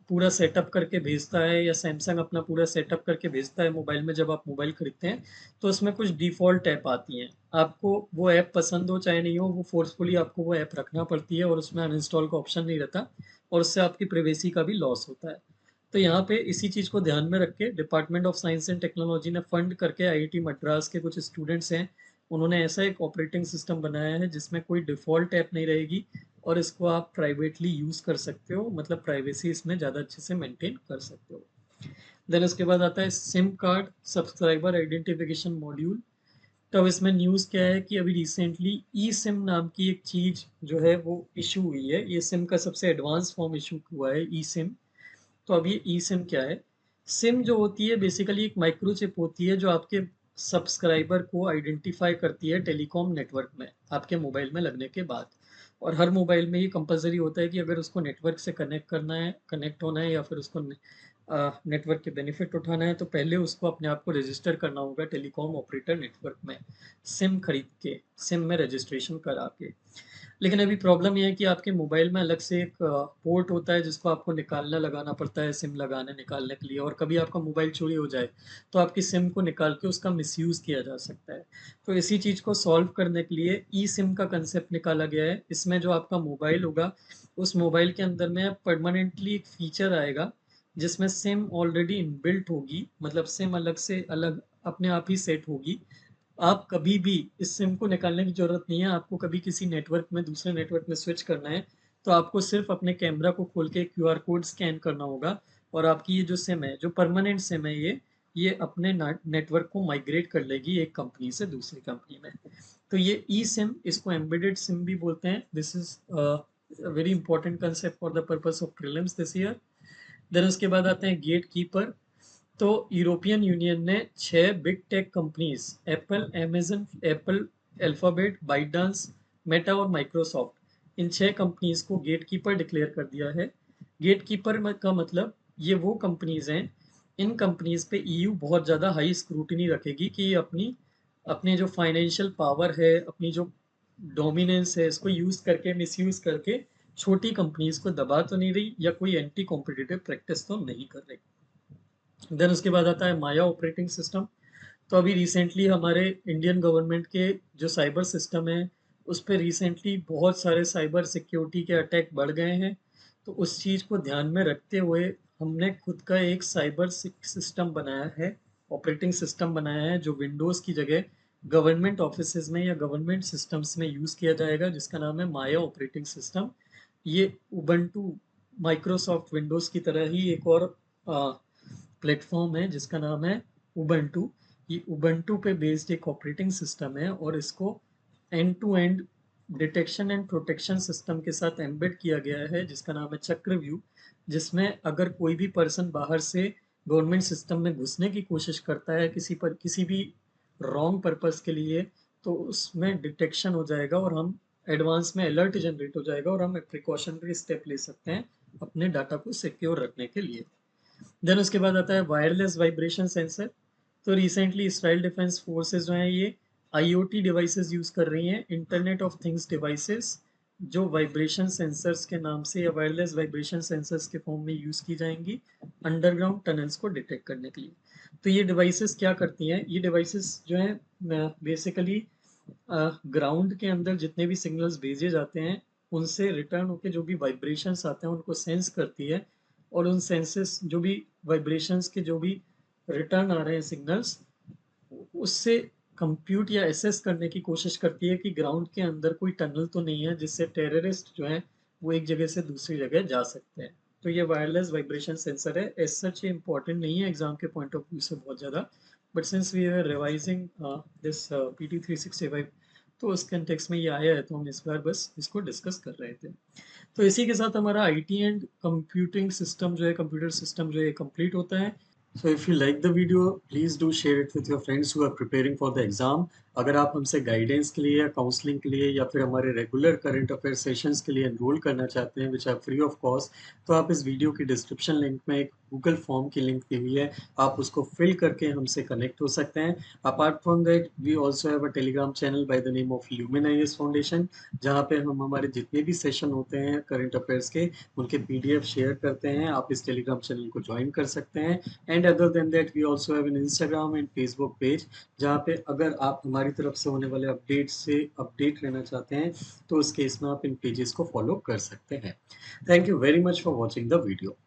पूरा सेटअप करके भेजता है या सैमसंग अपना पूरा सेटअप करके भेजता है मोबाइल में, जब आप मोबाइल खरीदते हैं तो उसमें कुछ डिफ़ॉल्ट ऐप आती हैं। आपको वो ऐप पसंद हो चाहे नहीं हो, वो फोर्सफुली आपको वो ऐप रखना पड़ती है और उसमें अनइंस्टॉल का ऑप्शन नहीं रहता, और उससे आपकी प्राइवेसी का भी लॉस होता है। तो यहाँ पे इसी चीज़ को ध्यान में रख के department of science and technology ने फंड करके आईआईटी मद्रास के कुछ स्टूडेंट्स हैं, उन्होंने ऐसा एक ऑपरेटिंग सिस्टम बनाया है जिसमें कोई डिफ़ॉल्ट ऐप नहीं रहेगी, और इसको आप प्राइवेटली यूज़ कर सकते हो, मतलब प्राइवेसी इसमें ज़्यादा अच्छे से मेंटेन कर सकते हो। देन उसके बाद आता है SIM card subscriber identification module. तो अब इसमें न्यूज़ क्या है कि अभी रिसेंटली ई सिम नाम की एक चीज़ जो है वो इशू हुई है। ये सिम का सबसे एडवांस फॉर्म इशू हुआ है, ई सिम। तो अब ये ई सिम क्या है? सिम जो होती है बेसिकली एक माइक्रोचिप होती है जो आपके सब्सक्राइबर को आइडेंटिफाई करती है टेलीकॉम नेटवर्क में आपके मोबाइल में लगने के बाद। और हर मोबाइल में ये कंपलसरी होता है कि अगर उसको नेटवर्क से कनेक्ट करना है, कनेक्ट होना है या फिर उसको नेटवर्क के बेनिफिट उठाना है तो पहले उसको अपने आप को रजिस्टर करना होगा टेलीकॉम ऑपरेटर नेटवर्क में, सिम खरीद के, सिम में रजिस्ट्रेशन करा के। लेकिन अभी प्रॉब्लम ये है कि आपके मोबाइल में अलग से एक पोर्ट होता है जिसको आपको निकालना लगाना पड़ता है सिम लगाने निकालने के लिए, और कभी आपका मोबाइल चोरी हो जाए तो आपकी सिम को निकाल के उसका मिसयूज़ किया जा सकता है। तो इसी चीज़ को सॉल्व करने के लिए ई सिम का कंसेप्ट निकाला गया है। इसमें जो आपका मोबाइल होगा उस मोबाइल के अंदर में परमानेंटली एक फीचर आएगा जिसमें सिम ऑलरेडी इनबिल्ट होगी, मतलब सिम अलग से अलग अपने आप ही सेट होगी। आप कभी भी इस सिम को निकालने की ज़रूरत नहीं है। आपको कभी किसी नेटवर्क में दूसरे नेटवर्क में स्विच करना है तो आपको सिर्फ अपने कैमरा को खोल के क्यूआर कोड स्कैन करना होगा और आपकी ये जो सिम है, जो परमानेंट सिम है, ये अपने नेटवर्क को माइग्रेट कर लेगी एक कंपनी से दूसरी कंपनी में। तो ये ई सिम, इसको एम्बेडेड सिम भी बोलते हैं। This is very important concept for the purpose of prelims this year. Then उसके बाद आते हैं गेट कीपर। तो यूरोपियन यूनियन ने 6 big tech companies Apple, Amazon, Apple, Alphabet, ByteDance, Meta और माइक्रोसॉफ्ट, इन 6 कंपनीज को गेटकीपर डिक्लेयर कर दिया है। गेटकीपर का मतलब ये वो कंपनीज हैं, इन कंपनीज पे ईयू बहुत ज़्यादा हाई स्क्रूटनी रखेगी कि ये अपने जो फाइनेंशियल पावर है, अपनी जो डोमिनेंस है, इसको यूज़ करके, मिसयूज़ करके छोटी कंपनीज को दबा तो नहीं रही या कोई एंटी कॉम्पिटिटिव प्रैक्टिस तो नहीं कर रही। देन उसके बाद आता है माया ऑपरेटिंग सिस्टम। तो अभी रिसेंटली हमारे इंडियन गवर्नमेंट के जो साइबर सिस्टम है उस पर रिसेंटली बहुत सारे साइबर सिक्योरिटी के अटैक बढ़ गए हैं। तो उस चीज़ को ध्यान में रखते हुए हमने खुद का एक साइबर सिस्टम बनाया है, ऑपरेटिंग सिस्टम बनाया है जो विंडोज़ की जगह गवर्नमेंट ऑफिसेज में या गवर्नमेंट सिस्टम्स में यूज़ किया जाएगा, जिसका नाम है माया ऑपरेटिंग सिस्टम। ये उबंटू, माइक्रोसॉफ्ट विंडोज़ की तरह ही एक और प्लेटफॉर्म है जिसका नाम है उबंटू। ये उबंटू पे बेस्ड एक ऑपरेटिंग सिस्टम है और इसको end to end detection and protection system के साथ एम्बेड किया गया है जिसका नाम है चक्रव्यूह। जिसमें अगर कोई भी पर्सन बाहर से गवर्नमेंट सिस्टम में घुसने की कोशिश करता है किसी भी रॉन्ग पर्पस के लिए, तो उसमें डिटेक्शन हो जाएगा और हम एडवांस में अलर्ट जनरेट हो जाएगा और हम प्रिकॉशनरी स्टेप ले सकते हैं अपने डाटा को सिक्योर रखने के लिए। देन उसके बाद आता है वायरलेस वाइब्रेशन सेंसर। तो रिसेंटली इसराइल डिफेंस फोर्सेस जो हैं ये आईओटी डिवाइसेस यूज़ कर रही हैं, इंटरनेट ऑफ थिंग्स डिवाइसेस, जो वाइब्रेशन सेंसर्स के नाम से या वायरलेस वाइब्रेशन सेंसर्स के फॉर्म में यूज़ की जाएंगी अंडरग्राउंड टनल्स को डिटेक्ट करने के लिए। तो ये डिवाइसेस क्या करती हैं? ये डिवाइसेस जो हैं बेसिकली ग्राउंड के अंदर जितने भी सिग्नल्स भेजे जाते हैं उनसे रिटर्न होके जो भी वाइब्रेशंस आते हैं उनको सेंस करती है और उन सेंसेस जो भी वाइब्रेशंस के जो भी रिटर्न आ रहे हैं सिग्नल्स, उससे कंप्यूट या एसेस करने की कोशिश करती है कि ग्राउंड के अंदर कोई टनल तो नहीं है जिससे टेररिस्ट जो हैं वो एक जगह से दूसरी जगह जा सकते हैं। तो ये वायरलेस वाइब्रेशन सेंसर है। एज सच ये इंपॉर्टेंट नहीं है एग्जाम के पॉइंट ऑफ व्यू से बहुत ज़्यादा, but since we are revising this PT 365 तो उस कंटेक्स्ट में ये आया है तो हम इस बार बस इसको डिस्कस कर रहे थे। तो इसी के साथ हमारा आईटी एंड कंप्यूटिंग सिस्टम जो है, कंप्यूटर सिस्टम जो है कंप्लीट होता है। So if you like the video, please do share it with your friends who are preparing for the exam. अगर आप हमसे गाइडेंस के लिए या काउंसलिंग के लिए या फिर हमारे रेगुलर करंट अफेयर सेशंस के लिए एनरोल करना चाहते हैं which are free of cost, तो आप इस वीडियो की डिस्क्रिप्शन लिंक में एक गूगल फॉर्म की लिंक दी हुई है, आप उसको फिल करके हमसे कनेक्ट हो सकते हैं। Apart from that we also have a Telegram channel by the name of Lumin IAS foundation, जहाँ पे हम हमारे जितने भी सेशन होते हैं करंट अफेयर्स के उनके PDF शेयर करते हैं। आप इस टेलीग्राम चैनल को ज्वाइन कर सकते हैं। And other than that we also have an Instagram and Facebook page, जहाँ पे अगर आप हमारी तरफ से होने वाले अपडेट से अपडेट रहना चाहते हैं तो उस केस में आप इन पेजेस को फॉलो कर सकते हैं। Thank you very much for watching the video.